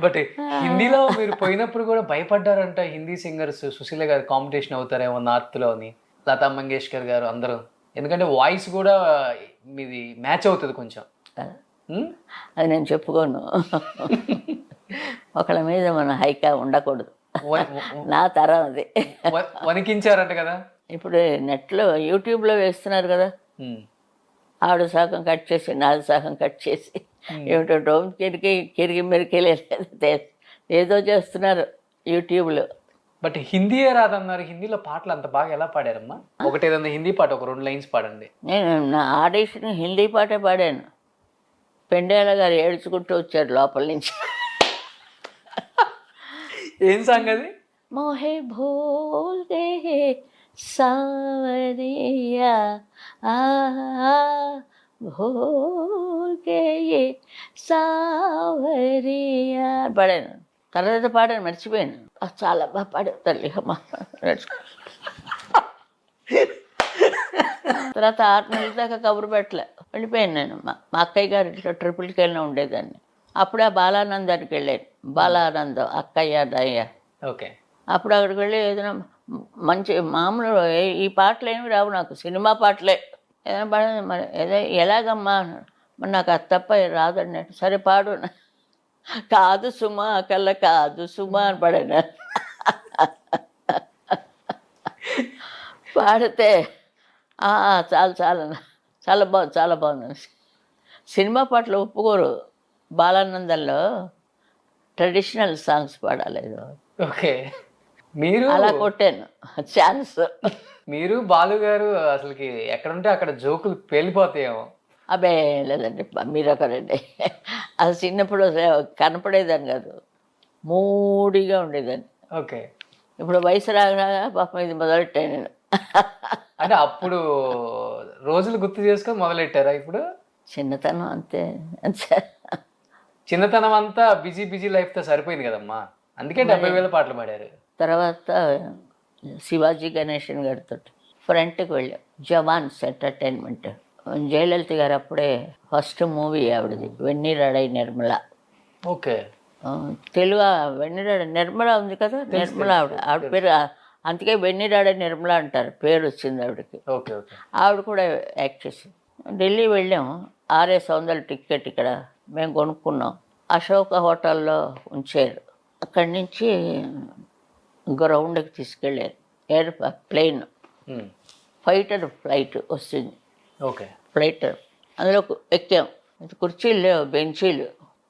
బట్ హిందీలో మీరు పోయినప్పుడు కూడా భయపడ్డారంట, హిందీ సింగర్స్ సుశీల గారు కాంపిటీషన్ అవుతారేమో నార్త్లో అని, లతా మంగేష్కర్ గారు అందరూ, ఎందుకంటే వాయిస్ కూడా మీది మ్యాచ్ అవుతుంది కొంచెం. అది నేను చెప్పుకోను, ఒకళ్ళ మీద మన హైకా ఉండకూడదు, నా తరం అది. వణికించారంట కదా. ఇప్పుడు నెట్లో యూట్యూబ్లో వేస్తున్నారు కదా, ఆవిడ సగం కట్ చేసి నాది సగం కట్ చేసి ఏమిటో కిరిగి మెరికెళ్ళలేదు ఏదో చేస్తున్నారు యూట్యూబ్లో. బట్ హిందీయే రాదన్నారు, హిందీలో పాటలు అంత బాగా ఎలా పాడారమ్మా? ఒకటి ఏదన్నా హిందీ పాట ఒక 2 లైన్స్ పాడండి. నేను నా ఆడిషన్ హిందీ పాటే పాడాను. పెండేల గారు ఏడ్చుకుంటూ వచ్చారు లోపల నుంచి. ఏం సాంగ్ అది? మోహే భూల్ గే సావరియా భూల్ గే సావరియా పాడాను. తర్వాత పాడాను, మర్చిపోయాను. చాలా బాగా పాడాను తల్లి అమ్మ. తర్వాత 6 నెలల దాకా కబురు పెట్టలే, వెళ్ళిపోయాను నేను. మా అక్కయ్య గారి ఇంట్లో ట్రిపుల్కి వెళ్ళిన ఉండేదాన్ని. అప్పుడే బాలానందానికి వెళ్ళాను. బాలానందం అక్కయ్య దయ్య. ఓకే. అప్పుడు అక్కడికి వెళ్ళి ఏదైనా మంచి మామూలు ఈ పాటలు ఏమి రావు నాకు, సినిమా పాటలే ఏదైనా పాడ. మరి ఏదో ఎలాగమ్మా, మరి నాకు అది తప్ప రాదండి. సరే పాడు. కాదు సుమా కళ్ళ కాదు సుమా అని పాడాను. పాడితే చాలు చాలు, చాలా బాగుంది. సినిమా పాటలు ఒప్పుకోరు, బాలానందంలో ట్రెడిషనల్ సాంగ్స్ పాడాలి. ఓకే. మీరు అలా కొట్టాను ఛాన్స్. మీరు బాలు గారు అసలుకి ఎక్కడుంటే అక్కడ జోకులు పేలిపోతాయేమో. అబ్బే లేదండి, మీరు ఒకరండి. అది చిన్నప్పుడు కనపడేదాన్ని కాదు, మూడిగా ఉండేదాన్ని. ఓకే. ఇప్పుడు వయసు రాగా పాపం ఇది మొదలెట్టాను నేను. అంటే అప్పుడు రోజులు గుర్తు చేసుకొని మొదలెట్టారా ఇప్పుడు? చిన్నతనం అంతే. చిన్నతనం అంతా బిజీ లైఫ్తో సరిపోయింది కదమ్మా, అందుకే 70,000 పాటలు పాడారు. తర్వాత శివాజీ గణేషన్ గారితో ఫ్రంట్కి వెళ్ళాం, జవాన్స్ ఎంటర్టైన్మెంట్. జయలలిత గారు అప్పుడే ఫస్ట్ మూవీ ఆవిడది, వెన్నీరాడై నిర్మల. ఓకే. తెలుగు వెన్నీరాడ నిర్మల ఉంది కదా, నిర్మల ఆవిడ పేరు, అందుకే వెన్నీరాడై నిర్మల అంటారు, పేరు వచ్చింది ఆవిడకి. Okay okay. ఆవిడ కూడా యాక్ట్ చేసింది. ఢిల్లీ వెళ్ళాం, 6,500 టికెట్ ఇక్కడ మేము కొనుక్కున్నాం. అశోక హోటల్లో ఉంచారు. అక్కడి నుంచి గ్రౌండ్కి తీసుకెళ్ళారు. ప్లేన్ ఫైటర్ ఫ్లైట్ వస్తుంది. ఓకే. ఫ్లైట్ అందులో ఎక్కాం. కుర్చీలు లేవు,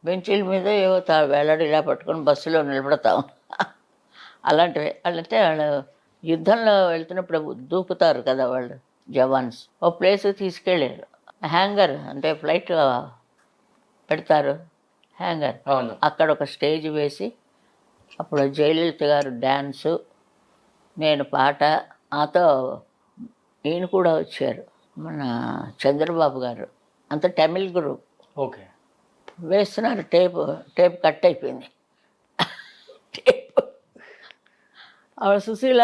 బెంచీల మీద ఏవో వేలాడి ఇలా పట్టుకొని బస్సులో నిలబడతాం. అలాంటివి. అంటే వాళ్ళు యుద్ధంలో వెళ్తున్నప్పుడు దూకుతారు కదా వాళ్ళు జవాన్స్. ఓ ప్లేస్కి తీసుకెళ్ళారు. హ్యాంగర్ అంటే ఫ్లైట్ పెడతారు, హ్యాంగర్. అవును. అక్కడ ఒక స్టేజ్ వేసి అప్పుడు జయలలిత గారు డ్యాన్సు, నేను పాట, నాతో ఈయన కూడా వచ్చారు, మన చంద్రబాబు గారు. అంత తమిళ్ గ్రూప్. ఓకే. వేస్తున్నారు. టేప్ కట్ అయిపోయింది. ఆవిడ సుశీల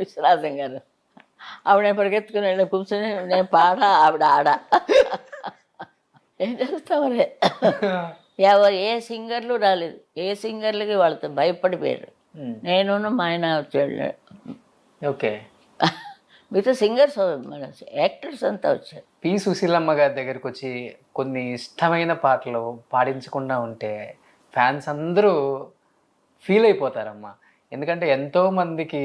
విశ్వనాథం గారు, ఆవిడ పరిగెత్తుకుని వెళ్ళి కూర్చొని నేను పాడ, ఆవిడ ఆడ. ఏం చేస్తామరే, ఎవరు ఏ సింగర్లు రాలేదు, ఏ సింగర్లకి వాళ్ళతో భయపడిపోయారు. నేను మా ఆయన వచ్చాడు. ఓకే. మిగతా సింగర్స్ మన యాక్టర్స్ అంతా వచ్చారు. పి సుశీలమ్మ గారి దగ్గరికి వచ్చి కొన్ని ఇష్టమైన పాటలు పాడించకుండా ఉంటే ఫ్యాన్స్ అందరూ ఫీల్ అయిపోతారమ్మా. ఎందుకంటే ఎంతో మందికి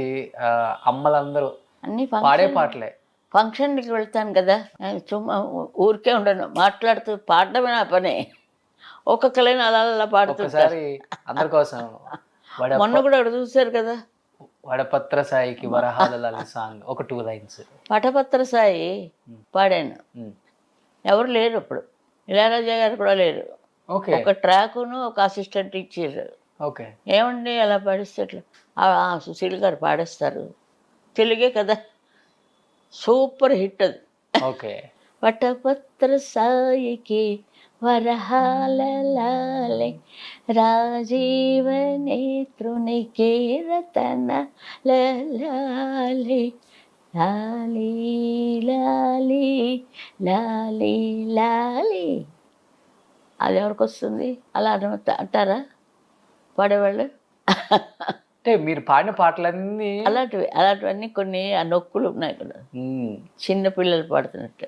అమ్మలందరూ అన్ని పాడే పాటలే. ఫంక్షన్కి వెళ్తాను కదా, చుమ్మా ఊరికే ఉండను, మాట్లాడుతూ పాడడమే నా పని. ఒక్కొక్కలైనా అలా అలా పాడుతుంటారు. అందరి కోసం మొన్న కూడా అక్కడ చూశారు కదా, వడపత్ర సాయికి వరహాల లాలి సాంగ్ ఒక 2 లైన్స్. పటపత్ర సాయి పాడాను. ఎవరు లేరు అప్పుడు, ఇళయరాజా గారు కూడా లేరు. ఓకే. ఒక ట్రాకును ఒక అసిస్టెంట్ ఇచ్చారు. ఓకే. ఏమండి అలా పాడిస్తే ఎట్లా? సుశీల్ గారు పాడేస్తారు, తెలుగే కదా, సూపర్ హిట్ అది. ఓకే. వటపత్ర సాయికి వరహాల లాలి రాజీవ నేత్రునికి రతన లాలి లాలి లాలి లాలి లాలి. అది ఎవరికి వస్తుంది అలా అంటారా పాడేవాళ్ళు? అంటే మీరు పాడిన పాటలన్నీ అలాంటివన్నీ కొన్ని ఆ నొక్కులు ఉన్నాయి కదా, చిన్న పిల్లలు పాడుతున్నట్టు.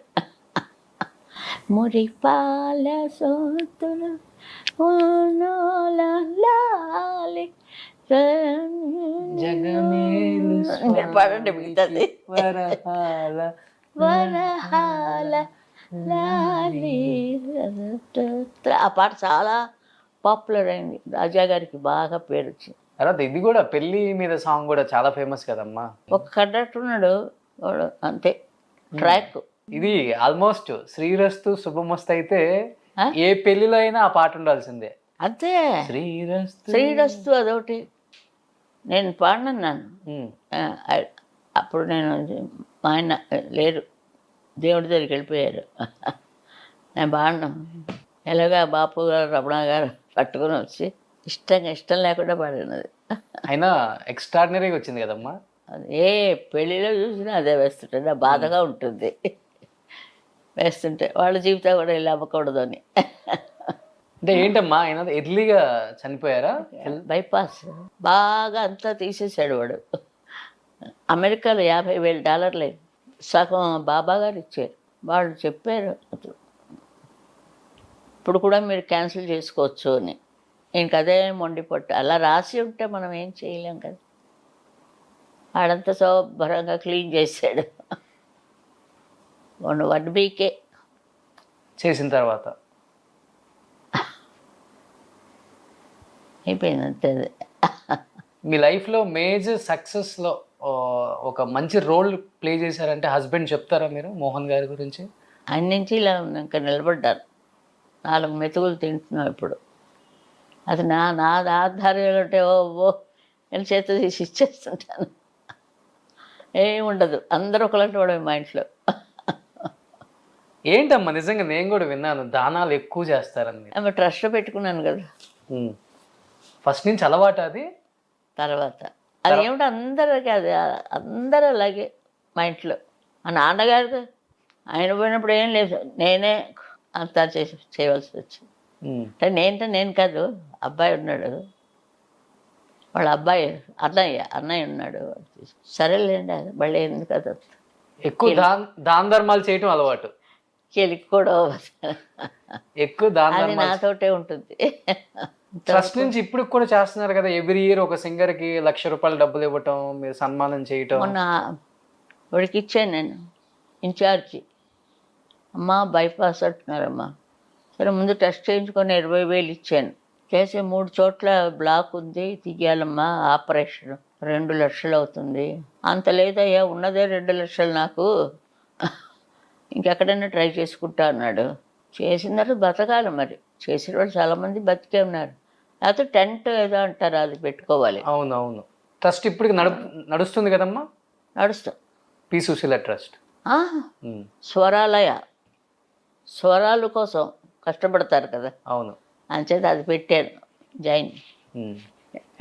మురిపాల సోతులు లాలి జగమేలు పాడండి మిగతాది. వరహాల వరహాల లాలి. ఆ పాట చాలా పాపులర్ అయింది, రాజా గారికి బాగా పేరు వచ్చింది. తర్వాత ఇది కూడా పెళ్లి మీద సాంగ్ కూడా చాలా ఫేమస్ కదమ్మా. ఒక కండక్టర్ ఉన్నాడు వాడు, అంతే ట్రాక్. ఇది ఆల్మోస్ట్ శ్రీరస్తు శుభమస్తు అయితే ఏ పెళ్లిలో అయినా ఆ పాట ఉండాల్సిందే. అంతే, శ్రీరస్తు శ్రీరస్తు అదొకటి. నేను పాడినాను. అప్పుడు నేను, మా ఆయన లేరు, దేవుడి దగ్గరికి వెళ్ళిపోయారు. నేను పాడినా, ఎలాగా బాపు గారు రమణ గారు పట్టుకొని వచ్చి ఇష్టం లేకుండా పాడినది. అయినా ఎక్స్ట్రాడినరీగా వచ్చింది కదమ్మా. అది ఏ పెళ్ళిలో చూసినా అదే వేస్తుంటే నా బాధగా ఉంటుంది. వేస్తుంటే వాళ్ళ జీవితం కూడా ఇలా అవ్వకూడదు అని. అంటే ఏంటమ్మా ఆయన ఎర్లీగా చనిపోయారా? బైపాస్ బాగా అంతా తీసేసాడు వాడు. అమెరికాలో $50,000 సగం బాబా గారు ఇచ్చారు. వాళ్ళు చెప్పారు ఇప్పుడు కూడా మీరు క్యాన్సిల్ చేసుకోవచ్చు అని. ఇంకదే మొండిపట్టు. అలా రాసి ఉంటే మనం ఏం చేయలేం కదా. ఆడంతా శుభ్రంగా క్లీన్ చేశాడు. 1 వీకే చేసిన తర్వాత అయిపోయింది అంతే. మీ లైఫ్లో మేజర్ సక్సెస్లో ఒక మంచి రోల్ ప్లే చేశారంటే హస్బెండ్ చెప్తారా మీరు మోహన్ గారి గురించి? ఆయన నుంచి ఇలా ఇంకా నిలబడ్డాను, 4 మెతుకులు తింటున్నాం ఇప్పుడు. అది నా ఆధార్యాలు అంటే ఓ నేను చేత తీసి ఇచ్చేస్తుంటాను, ఏముండదు. అందరూ ఒకలాంటి వాడు మా ఇంట్లో. ఏంటమ్మా నిజంగా నేను కూడా విన్నాను దానాలు ఎక్కువ చేస్తారని. ఆమె ట్రస్ట్ పెట్టుకున్నాను కదా ఫస్ట్ నుంచి అలవాటు అది. తర్వాత అది ఏమిటో అందరికీ అది, అందరూ అలాగే మా ఇంట్లో. మా నాన్నగారు ఆయన పోయినప్పుడు ఏం లేదు, నేనే అంతా చేయవలసి వచ్చింది. అంటే నేను కాదు, అబ్బాయి ఉన్నాడు, వాళ్ళ అబ్బాయి అన్నయ్య ఉన్నాడు. సరేలేండి, అది మళ్ళీ ఎందుకు అది ఎక్కువ దాన ధర్మాలు చేయటం అలవాటు, కెలుక్కోవడం ఎక్కువ అది నాతోటే ఉంటుంది. ఫస్ట్ నుంచి ఇప్పుడు కూడా చేస్తున్నారు కదా. ఎవ్రీ ఇయర్ ఒక సింగర్ కి ₹1,00,000 డబ్బులు ఇవ్వటం, మీరు సన్మానం చేయటం. మొన్న వాడికి ఇచ్చాను నేను ఇన్ఛార్జి. అమ్మా బైపాస్ అంటున్నారమ్మా, సరే ముందు టెస్ట్ చేయించుకొని 20,000 ఇచ్చాను. చేసి 3 చోట్ల బ్లాక్ ఉంది, తీయాలమ్మా, ఆపరేషన్ 2 లక్షలు అవుతుంది. అంత లేదయ్యా, ఉన్నదే 2 లక్షలు నాకు, ఇంకెక్కడైనా ట్రై చేసుకుంటా అన్నాడు. చేసిన తర్వాత బతకాలి మరి, చేసిన వాళ్ళు చాలామంది బతికే ఉన్నారు. లేకపోతే టెంట్ ఏదో అంటారు, అది పెట్టుకోవాలి. అవునవును. ట్రస్ట్ ఇప్పుడు నడుస్తుంది కదమ్మా? నడుస్తా. P Susheela trust. స్వరాలయ, స్వరాలు కోసం కష్టపడతారు కదా. అవును. అంచేత అది పెట్టాను, జాయిన్.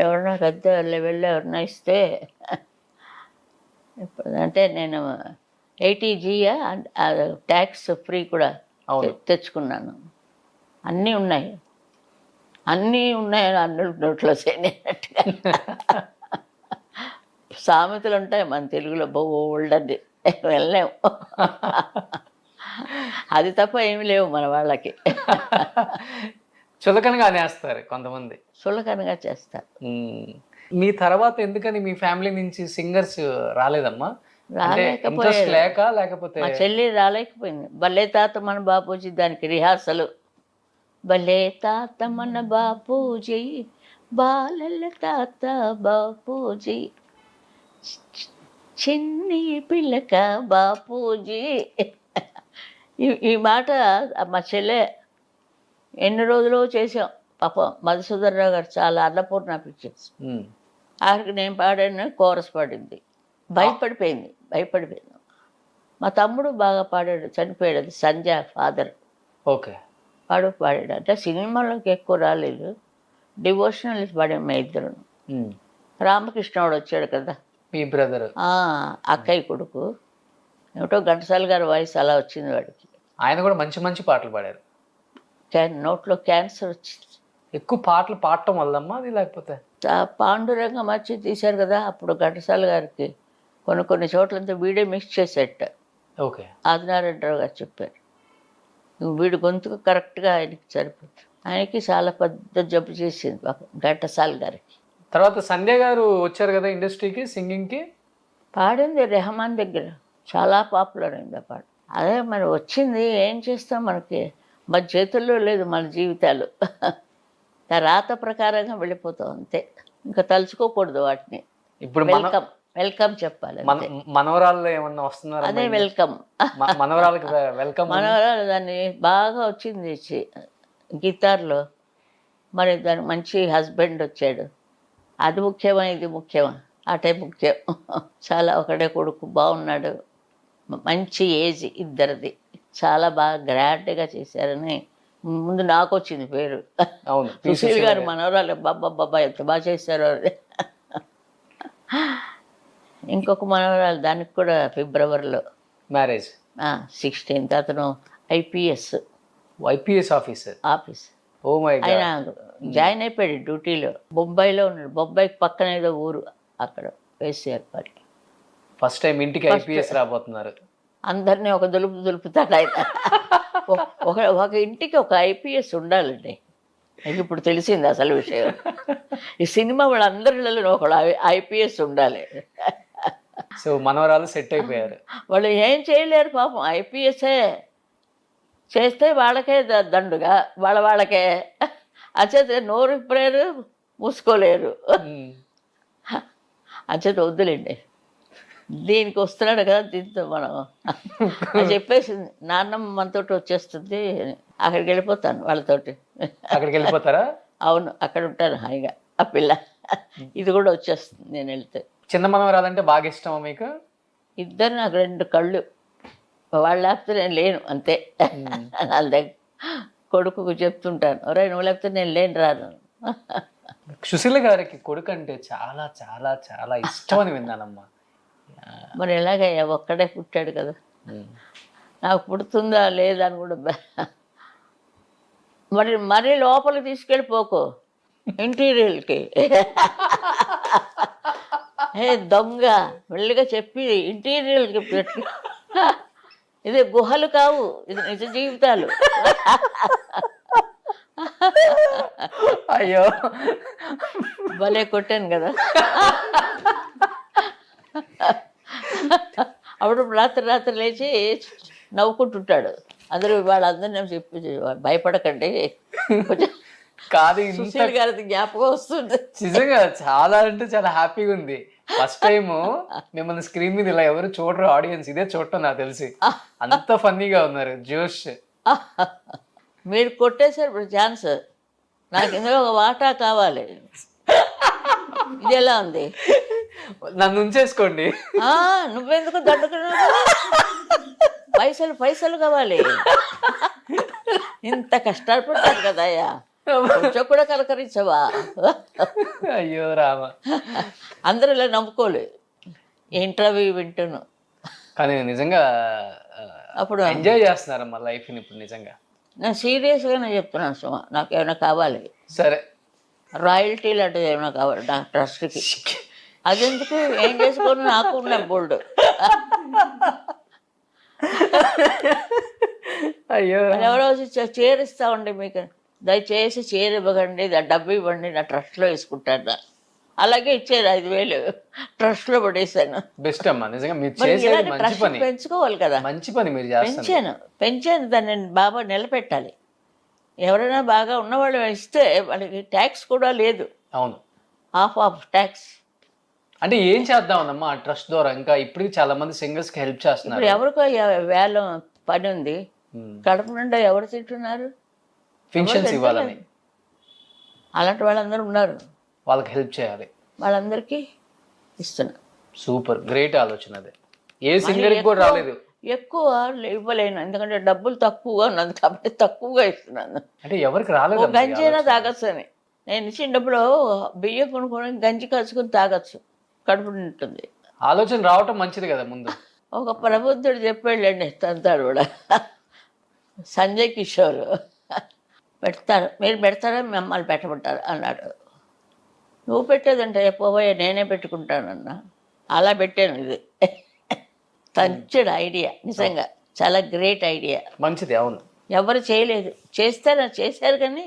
ఎవరన్నా పెద్ద లెవెల్లో ఎవరన్నా ఇస్తే, అంటే నేను 80G ట్యాక్స్ ఫ్రీ కూడా తెచ్చుకున్నాను. అన్నీ ఉన్నాయి అన్నీ నోట్లో చేయనట్టుగా. సామెతలు ఉంటాయి మన తెలుగులో, బోల్డ్ అది వెళ్ళలేము. అది తప్ప ఏమి లేవు మన వాళ్ళకి. చులకనగా అనేస్తారు కొంతమంది, చులకనగా చేస్తారు. మీ తర్వాత ఎందుకని మీ ఫ్యామిలీ నుంచి సింగర్స్ రాలేదమ్మా? రాలేకపోయారు. లేకపోతే మా చెల్లి రాలేకపోయింది. భలే తాత మన బాపూజీ, దానికి రిహార్సలు. భలే తాత మన బాపూజీ, బాలల తాత బాపూజీ, చిన్ని పిల్లక బాపూజీ. ఈ మాట మా చెల్లె ఎన్ని రోజులు చేసాం. పాపం మధుసూదనరావు గారు చాలా అన్నపూర్ణ పిక్చర్స్. ఆఖరికి నేను పాడాను, కోరస్ పాడింది. భయపడిపోయింది. మా తమ్ముడు బాగా పాడాడు, చనిపోయాడు. అది సంజయ్ ఫాదర్. ఓకే. పాడాడు. అంటే సినిమాలోకి ఎక్కువ రాలేదు, డివోషనల్ పాడాం మా ఇద్దరు. రామకృష్ణవాడు వచ్చాడు కదా, మీ బ్రదర్, అక్కయ్య కొడుకు. ఏమిటో ఘంటసాల గారి వాయిస్ అలా వచ్చింది వాడికి. ఆయన కూడా మంచి మంచి పాటలు పాడారు. నోట్లో క్యాన్సర్ వచ్చింది. ఎక్కువ పాటలు పాడటం వల్లమ్మా అది, లేకపోతే పాండురంగం వచ్చి తీశారు కదా, అప్పుడు ఘంటసాల గారికి కొన్ని చోట్లంతా వీడియో మిక్స్ చేసేట. ఓకే. ఆదినారాయణరావు గారు చెప్పారు, నువ్వు వీడి గొంతుకు కరెక్ట్గా ఆయనకి సరిపోతుంది. ఆయనకి చాలా పెద్ద జబ్బు చేసింది పాపం ఘంటసాల గారికి. తర్వాత సంధ్య గారు వచ్చారు కదా ఇండస్ట్రీకి, సింగింగ్కి. పాడింది రెహమాన్ దగ్గర, చాలా పాపులర్ అయింది ఆ పాట. అదే మరి వచ్చింది, ఏం చేస్తాం, మనకి మన చేతుల్లో లేదు మన జీవితాలు. రాత ప్రకారంగా వెళ్ళిపోతాం అంతే, ఇంకా తలుచుకోకూడదు వాటిని. ఇప్పుడు వెల్కమ్ చెప్పాలి. మనవరాళ్ళు ఏమన్నా వస్తున్నారు? అదే వెల్కమ్. మనవరాళ్ళకి వెల్కమ్. మనవరాలు దాన్ని బాగా వచ్చింది గిటార్లో. మరి దానికి మంచి హస్బెండ్ వచ్చాడు. అది ముఖ్యమా ఇది ముఖ్యమా? అటే ముఖ్యం. చాలా ఒకటే కొడుకు బాగున్నాడు, మంచి ఏజ్ ఇద్దరిది, చాలా బాగా గ్రాండ్గా చేశారని ముందు నాకు వచ్చింది పేరు. అవును, సుశీల్ గారు మనవరాలు బాబా ఎంత బాగా చేశారు. ఇంకొక మనవరాలు, దానికి కూడా ఫిబ్రవరిలో మ్యారేజ్, 16th. అతను IPS office. Oh my god. ఆయన జాయిన్ అయిపోయాడు డ్యూటీలో. బొంబాయిలో ఉన్నాడు. బొంబాయికి పక్కన ఏదో ఊరు, అక్కడ వేసారు వాడికి. ఫస్ట్ టైం ఇంటికి ఐపీఎస్ రాబోతున్నారు. అందరినీ ఒక దులుపుతాడు ఆయన. ఒక ఇంటికి ఒక ఐపీఎస్ ఉండాలండి. నాకు ఇప్పుడు తెలిసింది అసలు విషయం. ఈ సినిమా వాళ్ళందరిలో ఒకడు ఐపీఎస్ ఉండాలి. సో మనవరాలు సెట్ అయిపోయారు. వాళ్ళు ఏం చేయలేరు పాపం, ఐపీఎస్ఏ చేస్తే వాళ్ళకే దండుగా, వాళ్ళకే అచేత నోరు ఇప్పలేరు, మూసుకోలేరు. అచేత వద్దులేండి, దీనికి వస్తున్నాడు కదా, దీంతో మనం అని చెప్పేసింది. నాన్నమ్మ మనతోటి వచ్చేస్తుంది, అక్కడికి వెళ్ళిపోతాను వాళ్ళతోటి. అక్కడికి వెళ్ళిపోతారా? అవును, అక్కడ ఉంటాను హాయిగా. ఆ పిల్ల ఇది కూడా వచ్చేస్తుంది నేను వెళ్తే. చిన్న మనవరాలంటే బాగా ఇష్టమా మీకు? ఇద్దరు నాకు 2 కళ్ళు. వాళ్ళు లేకపోతే నేను లేను అంతే. వాళ్ళ దగ్గర కొడుకుకు చెప్తుంటాను, ఒరే నువ్వు లేకపోతే నేను లేను రాను. సుశీల గారికి కొడుకు అంటే చాలా చాలా చాలా ఇష్టం అని విన్నానమ్మా. మరి ఎలాగయ్యా, ఒక్కడే పుట్టాడు కదా, నాకు పుడుతుందా లేదా అని కూడా. మరీ లోపలికి తీసుకెళ్ళిపోకు, ఇంటీరియర్కి. దొంగ మెల్లిగా చెప్పి ఇంటీరియర్కి పెట్టి, ఇది గుహలు కావు, ఇది నిజ జీవితాలు. అయ్యో భలే కొట్టాను కదా. అప్పుడు రాత్రి లేచి నవ్వుకుంటుంటాడు. వాళ్ళందరినీ చెప్పి, భయపడకండి, కాదు సుశీల్ గారి జ్ఞాపకం వస్తుంది. నిజంగా చాలా అంటే చాలా హ్యాపీగా ఉంది. ఫస్ట్ టైం మిమ్మల్ని స్క్రీన్ మీద ఇలా ఎవరు చూడరు, ఆడియన్స్ ఇదే చూడటం నాకు తెలిసి. అంత ఫన్నీగా ఉన్నారు, జోష్. మీరు కొట్టేశారు ఇప్పుడు ఛాన్స్, నాకు ఇందులో ఒక వాటా కావాలి. ఇది ఎలా ఉంది? నన్ను ఉంచేసుకోండి. నువ్వెందుకు దండుకున్నావు? పైసలు కావాలి. ఇంత కష్టపడ్డారు కదయ్యా, కొంచెం కూడా కలకరించవా? అయ్యో రామ. అందరూ ఇలా నమ్ముకోలేదు, ఇంటర్వ్యూ వింటును. కానీ నిజంగా అప్పుడు ఎంజాయ్ చేస్తున్నారమ్మా లైఫ్ని ఇప్పుడు నిజంగా. నేను సీరియస్గానే చెప్తున్నాను సుమా, నాకు ఏమైనా కావాలి. సరే, రాయల్టీ లాంటిది ఏమైనా కావాలి నా ట్రస్ట్కి. అదెందుకు, ఏం చేసుకోను, నాకు ఉన్న బోల్డ్. అయ్యో, ఎవరో చీర ఇస్తామండి మీకు, దయచేసి చీర ఇవ్వకండి, డబ్బు ఇవ్వండి, నా ట్రస్ట్లో వేసుకుంటాను. అలాగే ఇచ్చారు 5,000 ట్రస్ట్లో పడేసాను. బెస్ట్ అమ్మా, నిజంగా మీరు చేసేది మంచి పని. పెంచుకోవాలి కదా, మంచి పని మీరు చేస్తారు. పెంచాను దాన్ని బాగా నిలబెట్టాలి. ఎవరైనా బాగా ఉన్నవాళ్ళు ఇస్తే వాళ్ళకి ట్యాక్స్ కూడా లేదు. అవును, ఆఫ్ ట్యాక్స్. అంటే ఏం చేద్దామన్నమ్మా ఆ ట్రస్ట్ ద్వారా? ఇంకా ఇప్పటికి చాలా మంది సింగర్స్ కి హెల్ప్ చేస్తున్నారు. ఇప్పుడు ఎవరికో వేళ పని ఉంది, ఉమ్. కడుపు నిండా ఎవరు తింటున్నారు? పెన్షన్స్ ఇవ్వాలని అలాంటి వాళ్ళందరూ ఉన్నారు, వాళ్ళకి హెల్ప్ చేయాలి. వాళ్ళందరికీ ఇస్తున్నారు. సూపర్, గ్రేట్ ఆలోచన అది. ఏ సింగర్ కూడా రాలేదు. ఎక్కువ ఇవ్వలేను, ఎందుకంటే డబ్బులు తక్కువగా ఉన్నది కాబట్టి తక్కువగా ఇస్తున్నాను. అంటే ఎవరికి రాలేదు గంజి అయినా తాగొచ్చు అని నేను ఇచ్చిన డబ్బులో బియ్యం కొనుక్కొని గంజి కలుసుకొని తాగొచ్చు, కడుపు నింటుంది. ఆలోచన రావటం మంచిది కదా ముందు. ఒక ప్రబుద్ధుడు చెప్పాడండి, తంతాడు కూడా, సంజయ్ కిషోర్ పెడతారు, మీరు పెడతారా మిమ్మల్ని పెట్టమంటారు అన్నాడు. నువ్వు పెట్టేదంటే పోయే నేనే పెట్టుకుంటానన్నా. అలా పెట్టాను. ఇది తంచడు ఐడియా, నిజంగా చాలా గ్రేట్ ఐడియా, మంచిది. అవును, ఎవరు చేయలేదు. చేశారు కానీ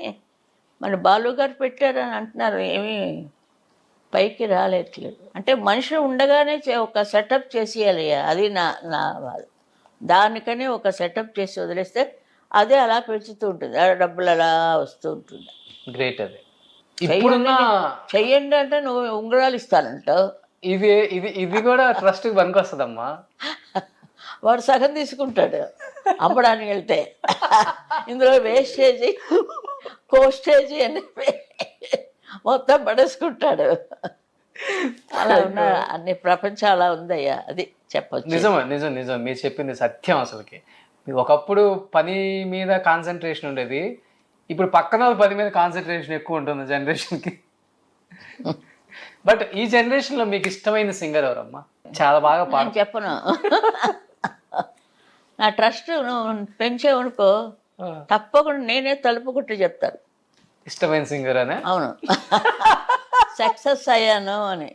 మన బాలు గారు పెట్టారని అంటున్నారు, ఏమీ పైకి రాలేట్లేదు. అంటే మనిషి ఉండగానే ఒక సెటప్ చేసేయాలి, అది నా బాధ. దానికనే ఒక సెటప్ చేసి వదిలేస్తే అదే అలా పెంచుతూ ఉంటుంది, ఆ డబ్బులు అలా వస్తూ ఉంటుంది. గ్రేట్. అది ఇప్పుడున్న చెయ్యండి అంటే నువ్వు ఉంగరాలు ఇస్తానంటావు. ఇది ఇది ఇది కూడా ట్రస్ట్ కి పనికి వస్తుందమ్మా. వాడు సగం తీసుకుంటాడు అమ్మడానికి వెళ్తే, ఇందులో వేస్టేజీ కోస్టేజీ అని మొత్తం పడేసుకుంటాడు. అలా ఉన్న అన్ని ప్రపంచం అలా ఉందయ్యా, అది చెప్పచ్చు. నిజమే, నిజం నిజం మీరు చెప్పింది సత్యం. అసలుకి ఒకప్పుడు పని మీద కాన్సన్ట్రేషన్ ఉండేది, ఇప్పుడు పక్కన పని మీద కాన్సన్ట్రేషన్ ఎక్కువ ఉంటుంది జనరేషన్కి. బట్ ఈ జనరేషన్లో మీకు ఇష్టమైన సింగర్ ఎవరమ్మా? చాలా బాగా నేను చెప్పను. నా ట్రస్ట్ నువ్వు పెంచేవనుకో తప్పకుండా నేనే తలుపు కొట్టి చెప్తాను ఇష్టమైన సింగర్ అనే. అవును, సక్సెస్ అయ్యాను అని.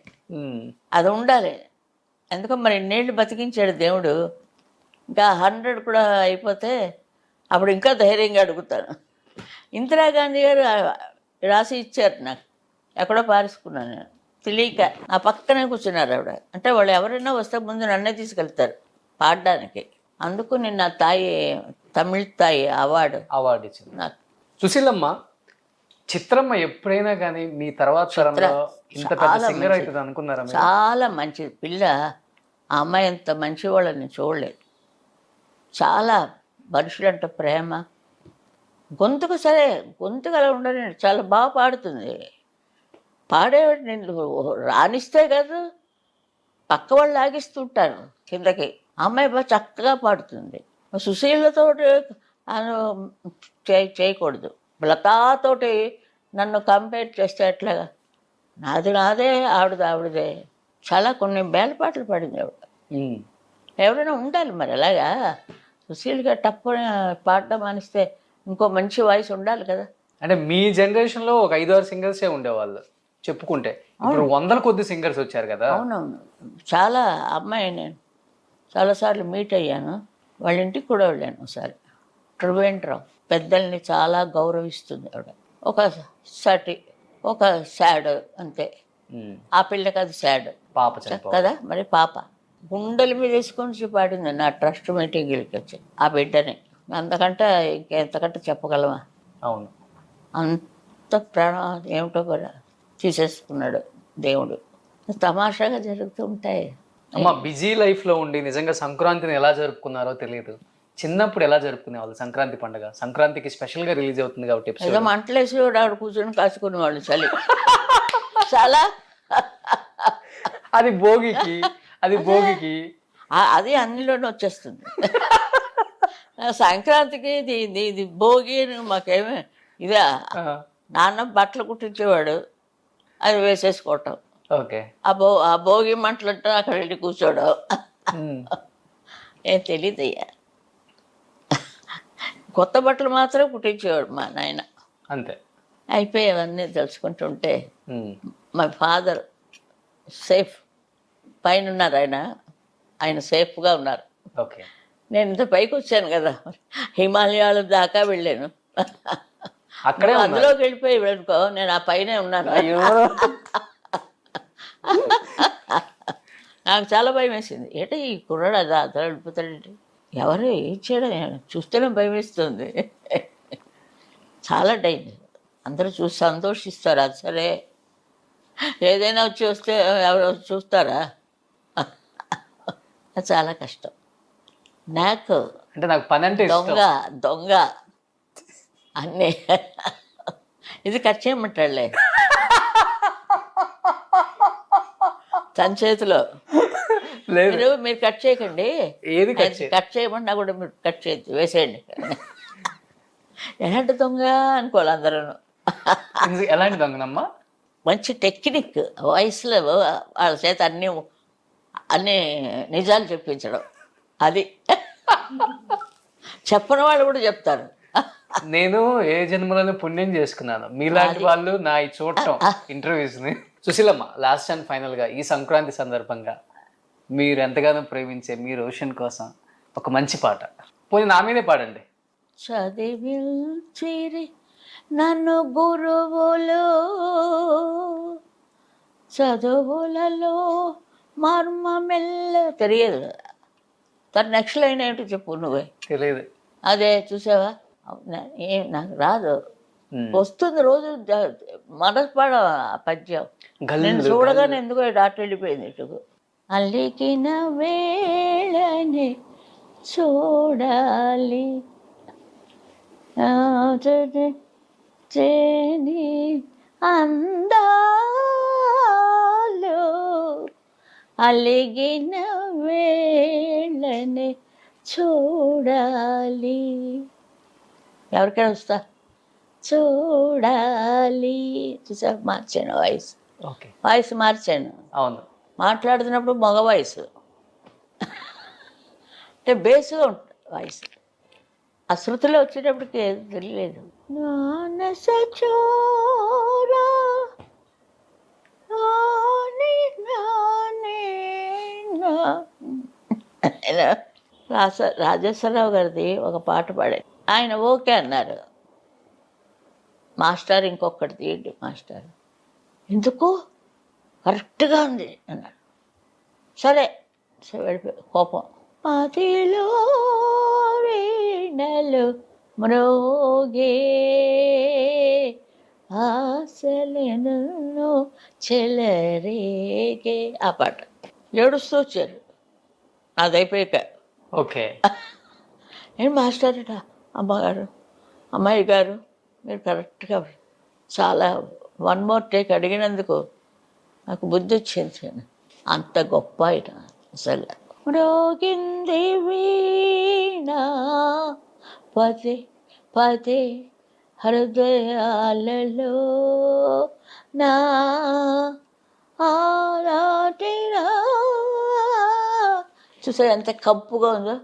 అది ఉండాలి. ఎందుకంటే మరి ఇన్నేళ్ళు బతికించాడు దేవుడు, ఇంకా 100 కూడా అయిపోతే అప్పుడు ఇంకా ధైర్యంగా అడుగుతాను. ఇందిరాగాంధీ గారు రాసి ఇచ్చారు నాకు, ఎక్కడో పారేసుకున్నాను నేను తెలియక. నా పక్కనే కూర్చున్నారు ఆవిడ. అంటే వాళ్ళు ఎవరైనా వస్తే ముందు నన్నే తీసుకెళ్తారు పాడడానికి. అందుకు నేను నా తమిళ తాయి అవార్డు ఇచ్చింది నాకు. సుశీలమ్మ, చిత్రమ్మ ఎప్పుడైనా కానీ మీ తర్వాత తరంలో ఇంత పెద్ద సింగర్ అవుతుంది అనుకున్నారా? చాలా మంచి పిల్ల. ఆ అమ్మాయి అంత మంచి వాళ్ళని చూడలేదు. చాలా మనుషులంటే ప్రేమ, గొంతుకు సరే, గొంతుకు అలా ఉండని చాలా బాగా పాడుతుంది. పాడేవాడు నేను రాణిస్తే కాదు, పక్క వాళ్ళు లాగిస్తుంటాను కిందకి. అమ్మాయి బాగా చక్కగా పాడుతుంది. సుశీలతో చేయకూడదు, లతాతోటి నన్ను కంపేర్ చేస్తే ఎట్లాగా? నాదే, ఆవిడదే. చాలా కొన్ని బేలపాటలు పాడింది ఆవిడ. ఎవరైనా ఉండాలి మరి అలాగా. సుశీల్గా టప్పున పాడడం మానిస్తే ఇంకో మంచి వాయిస్ ఉండాలి కదా. అంటే మీ జనరేషన్లో ఒక 5-6 సింగర్సే ఉండేవాళ్ళు చెప్పుకుంటే, ఇప్పుడు 100 కొద్ది సింగర్స్ వచ్చారు కదా. అవునవును, చాలా. అమ్మాయి నేను చాలాసార్లు మీట్ అయ్యాను, వాళ్ళ ఇంటికి కూడా వెళ్ళాను ఒకసారి. త్రివేంద్రరావు పెద్దల్ని చాలా గౌరవిస్తుంది ఆవిడ. ఒక సాడ్ అంతే. ఆ పిల్లకి అది సాడ్ పాప కదా. మరి పాప గుండెల మీద వేసుకొని పాడింది నా ట్రస్ట్ మీటింగ్కి వచ్చి ఆ బిడ్డని. అంతకంటే ఇంకెంతకంటే చెప్పగలమా? అవును, అంత ప్రాణం ఏమిటో కూడా తీసేసుకున్నాడు దేవుడు. తమాషాగా జరుగుతూ ఉంటాయి. అమ్మ, బిజీ లైఫ్లో ఉండి నిజంగా సంక్రాంతిని ఎలా జరుపుకున్నారో తెలియదు. చిన్నప్పుడు ఎలా జరుపుకునే వాళ్ళు సంక్రాంతి పండుగ? సంక్రాంతికి స్పెషల్గా రిలీజ్ అవుతుంది కాబట్టి ఏదో మంటలేసి ఆవిడ కూర్చొని కాసుకునే వాళ్ళు చలి చాలా. అది భోగికి అది అన్నిలోనే వచ్చేస్తుంది. సంక్రాంతికి ఇది భోగి మాకేమే ఇదా. నాన్న బట్టలు కుట్టించేవాడు, అది వేసేసుకోవటం. ఓకే. ఆ భోగి మంటలంటే అక్కడ వెళ్ళి కూర్చోవడం. ఏం తెలీదయ్యా. కొత్త బట్టలు మాత్రం కుట్టించేవాడు మా నాయన, అంతే. అయిపోయేవన్నీ తెలుసుకుంటుంటే మా ఫాదర్ సేఫ్ పైన ఉన్నారు. ఆయన సేఫ్గా ఉన్నారు. ఓకే. నేను ఇంత పైకి వచ్చాను కదా, హిమాలయాల దాకా వెళ్ళాను. అక్కడే అందులోకి వెళ్ళిపోయి వెళ్ళుకో, నేను ఆ పైనే ఉన్నాను. నాకు చాలా భయం వేసింది. ఏంటి ఈ కుర్రాడు అది అతను వెళ్ళిపోతాడంటే, ఎవరు ఏం చేయడం చూస్తేనే భయం వేస్తుంది. చాలా డేంజర్. అందరూ చూసి సంతోషిస్తారు, అది సరే. ఏదైనా వచ్చి వస్తే ఎవరు చూస్తారా? అది చాలా కష్టం. నాకు అంటే నాకు పని అంటే ఇష్టం. దొంగ దొంగ అన్నీ ఇది కట్ చేయమంటాడులే తన చేతిలో. లేదు మీరు కట్ చేయకండి, ఏది కట్ చేయ కట్ చేయమన్నా కూడా మీరు కట్ చేయొచ్చు, వేసేయండి. ఎలాంటి దొంగ అనుకోవాలి అందరూ. ఎలాంటి దొంగనమ్మా? మంచి టెక్నిక్, వయసులో వాళ్ళ చేత అన్ని నిజాలు చెప్పించడం. అది చెప్పని వాళ్ళు కూడా చెప్తారు. నేను ఏ జన్మలోనే పుణ్యం చేసుకున్నాను మీలాంటి వాళ్ళు నా ఈ చూడటం ఇంటర్వ్యూస్ ని. సుశీలమ్మ, లాస్ట్ అండ్ ఫైనల్ గా ఈ సంక్రాంతి సందర్భంగా మీరు ఎంతగానో ప్రేమించే మీ రోషన్ కోసం ఒక మంచి పాట, పోనీ నా మీదే పాడండి. చదివించిరి నన్ను గురువులు, చదువులలో మర్మమెల్ల తెలియదు. తన నెక్స్ట్ లైన్ ఏంటో చెప్పు నువ్వే. తెలియదు. అదే చూసావా, నాకు రాదు, వస్తుంది రోజు మనస్పాడ పద్యం. నేను చూడగానే ఎందుకో డాక్టర్ వెళ్ళిపోయింది ఇటుకు. అలిగిన వేళని చూడాలి చేని అందాలు, అలిగిన వేళని చూడాలి. ఎవరికైనా వస్తా చూడాలి. చూసా, మార్చాను వాయిస్ మార్చాను. అవును, మాట్లాడుతున్నప్పుడు మగ వాయిస్ అంటే బేస్గా ఉంటుంది వాయిస్. ఆ శృతిలో వచ్చేటప్పటికి ఏది తెలియలేదు. మానస చోరా రాజేశ్వరరావు గారిది ఒక పాట పాడారు. ఆయన ఓకే అన్నారు. మాస్టర్ ఇంకొకటి తీయండి మాస్టర్, ఎందుకు కరెక్ట్గా ఉంది అన్నాడు. సరే వెళ్ళిపోయి కోపం. పదిలో వీణలు మ్రోగే ఆశలను చెలరేగే, ఆ పాట ఏడుస్తూ వచ్చారు. అదైపోయాక ఓకే నేను మాస్టర్ అట, అమ్మగారు అమ్మాయి గారు మీరు కరెక్ట్గా చాలా వన్ మోర్ టేక్ అడిగినందుకు నాకు బుద్ధి వచ్చింది. అంత గొప్ప ఆయన అసలు. మ్రోగింది వీణ పదే పదే హృదయాలలో నా ఆరాటిరా. చూసా ఎంత కప్పుగా ఉందో.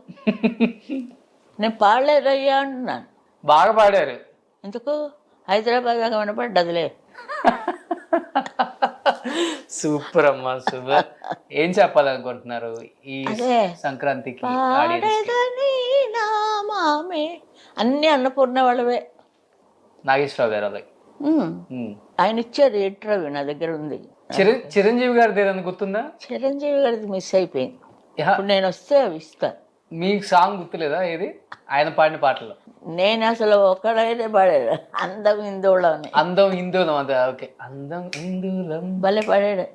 నేను పాడలేదయ్యా అంటున్నాను. బాగా పాడారు. ఎందుకు హైదరాబాద్ దాకా వినపడ్డదిలే. సూపర్ అమ్మా, సూపర్. ఏం చెప్పాలనుకుంటున్నారు ఈ సంక్రాంతికి? మామే అన్ని అన్నపూర్ణ వాళ్ళవే. నాగేశ్వరరావు గారు అలాగే ఆయన ఇచ్చారు ఇంటర్వ్యూ, నా దగ్గర ఉంది. చిరంజీవి గారిది ఏదైనా గుర్తుందా? చిరంజీవి గారిది మిస్ అయిపోయింది. ఇప్పుడు నేను వస్తే అవి ఇస్తాను. మీకు సాంగ్ గుర్తులేదా ఏది ఆయన పాడిన పాటలో? నేను అసలు ఒక్కడైతే పాడాడు, అందం హిందువులం. అందం హిందువులం, అదే ఓకే. అందం హిందువులం భలే పాడాడు.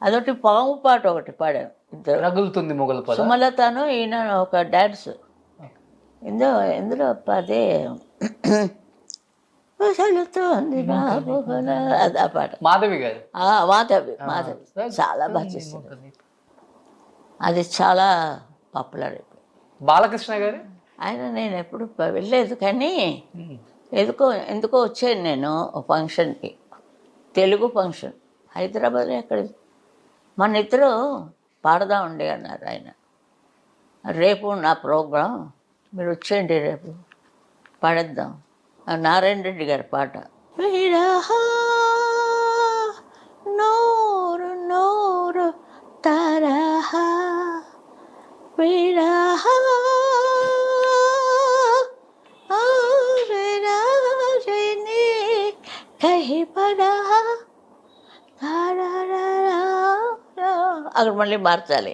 అదొకటి పాము పాట ఒకటి పాడాను. ఇద్దరు రగులుతుంది మొగలు పద, సుమలతను ఈయన ఒక డాన్స్. ఎందులో అదే అది ఆ పాట. మాధవి గారు, మాధవి చాలా బాగా చేస్తారు. అది చాలా పాపులర్ అయిపోయింది. బాలకృష్ణ గారు ఆయన నేను ఎప్పుడు వెళ్ళలేదు, కానీ ఎందుకో వచ్చాను నేను ఫంక్షన్కి, తెలుగు ఫంక్షన్ హైదరాబాద్లో. ఎక్కడ మన ఇద్దరు పాడదామండి అన్నారు ఆయన. రేపు నా ప్రోగ్రాం, మీరు వచ్చేయండి రేపు పాడేద్దాం. నారాయణ రెడ్డి గారి పాట. నోరు నోరు తరహ విరహ కహి పడా అక్కడ మళ్ళీ మార్చాలి.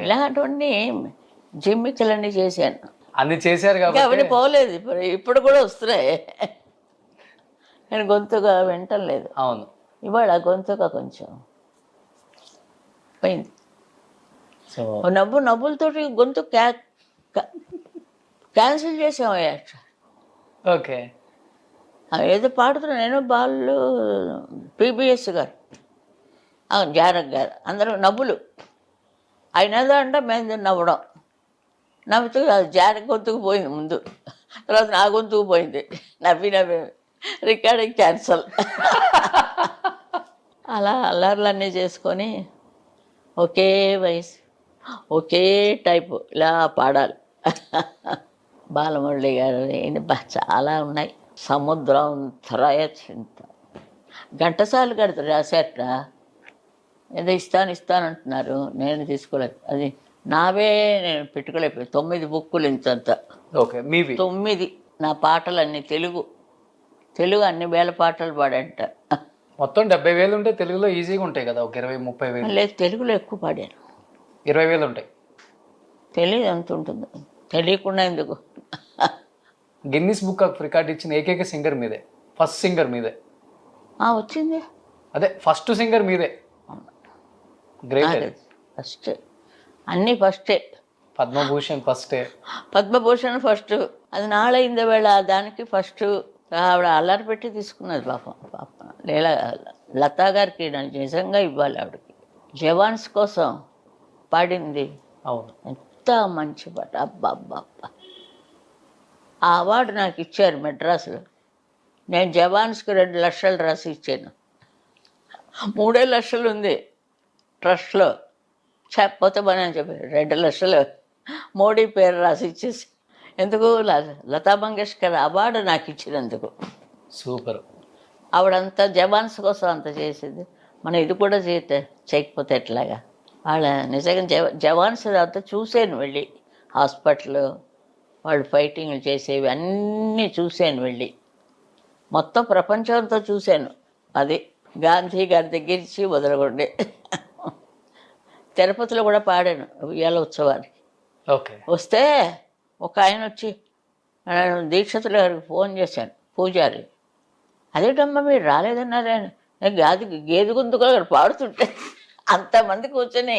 ఇలాంటివన్నీ జిమ్మికలన్నీ చేశాను. అన్ని చేశారు కాబట్టి అవన్నీ పోలేదు. ఇప్పుడు కూడా వస్తున్నాయి. కానీ గొంతుగా వింటం లేదు. అవును. ఇవాళ గొంతుగా కొంచెం పోయింది. సో నవ్వులతోటి గొంతు క్యాన్సిల్ చేసామయ్యా. ఓకే. ఏదో పాడుతున్నా నేను, బాలు, పిబిఎస్ గారు, జానక్ గారు, అందరూ నవ్వులు. అయినదో అంటే మేము నవ్వడం, నవ్వుతూ జానక్ గొంతుకు పోయింది ముందు, తర్వాత నా గొంతుకు పోయింది. నవ్వి రికార్డింగ్ క్యాన్సల్. అలా అల్లర్లన్నీ చేసుకొని ఒకే వయసు ఒకే టైపు ఇలా పాడాలి. బాలమురళి గారు చాలా ఉన్నాయి. సముద్రం త్రయ చింత, ఘంటసాల గారు రాశారట. ఏదో ఇస్తానంటున్నారు, నేను తీసుకోలేదు. అది నావే నేను పెట్టుకోలేకపోయాను. 9 బుక్కులు ఇంతంత. ఓకే. మీవి 9 నా పాటలన్నీ తెలుగు అన్ని వేల పాటలు పాడంట. మొత్తం 70,000 ఉంటే తెలుగులో ఈజీగా ఉంటాయి కదా, ఒక 20-30,000. లేదు, తెలుగులో ఎక్కువ పాడాను. 20,000 ఉంటాయి. తెలియదు ఎంత ఉంటుందో, తెలియకుండా ఎందుకు. గిన్నిస్ బుక్ ఆఫ్ రికార్డ్ ఇచ్చిన ఏకైక సింగర్ మీదే, ఫస్ట్ సింగర్ మీదే. వచ్చింది. అదే ఫస్ట్ సింగర్ మీదే. గ్రేట్. ఫస్ట్ అన్నీ ఫస్టే. పద్మభూషణ్ ఫస్టే. పద్మభూషణ్ ఫస్ట్. అది నాళైంది వేళ దానికి ఫస్ట్. ఆవిడ అల్లరి పెట్టి తీసుకున్నది పాపం. లతా గారికి నాకు నిజంగా ఇవ్వాలి. ఆవిడకి జవాన్స్ కోసం పాడింది. అవును. ఎంత మంచి పాట, అబ్బా అబ్బా అబ్బా. ఆ అవార్డు నాకు ఇచ్చారు మెడ్రాస్లో. నేను జవాన్స్కి 2 లక్షలు రాసి ఇచ్చాను. 3 లక్షలు ఉంది ట్రస్ట్లో. చెప్పపోతే పని అని చెప్పి 2 లక్షలు మోడీ పేరు రాసి ఇచ్చేసి, ఎందుకు లతా మంగేష్కర్ అవార్డు నాకు ఇచ్చినందుకు. సూపర్. ఆవిడంతా జవాన్స్ కోసం అంత చేసేది. మనం ఇది కూడా చేయకపోతే ఎట్లాగా. వాళ్ళ నిజంగా జవాన్స్ అంతా చూశాను వెళ్ళి, హాస్పిటల్ వాళ్ళు ఫైటింగ్లు చేసేవి అన్నీ చూశాను వెళ్ళి. మొత్తం ప్రపంచంతో చూశాను. అది గాంధీ గారి దగ్గర నుంచి వదలగొండే. తిరుపతిలో కూడా పాడాను ఉయ్యాల ఉత్సవానికి. ఓకే. వస్తే ఒక ఆయన వచ్చి, నేను దీక్షితుల గారికి ఫోన్ చేశాను, పూజారి. అదేంటమ్మా మీరు రాలేదన్నారే. నేను గేదె గొంతుగా అక్కడ పాడుతుంటే అంతమంది కూర్చొని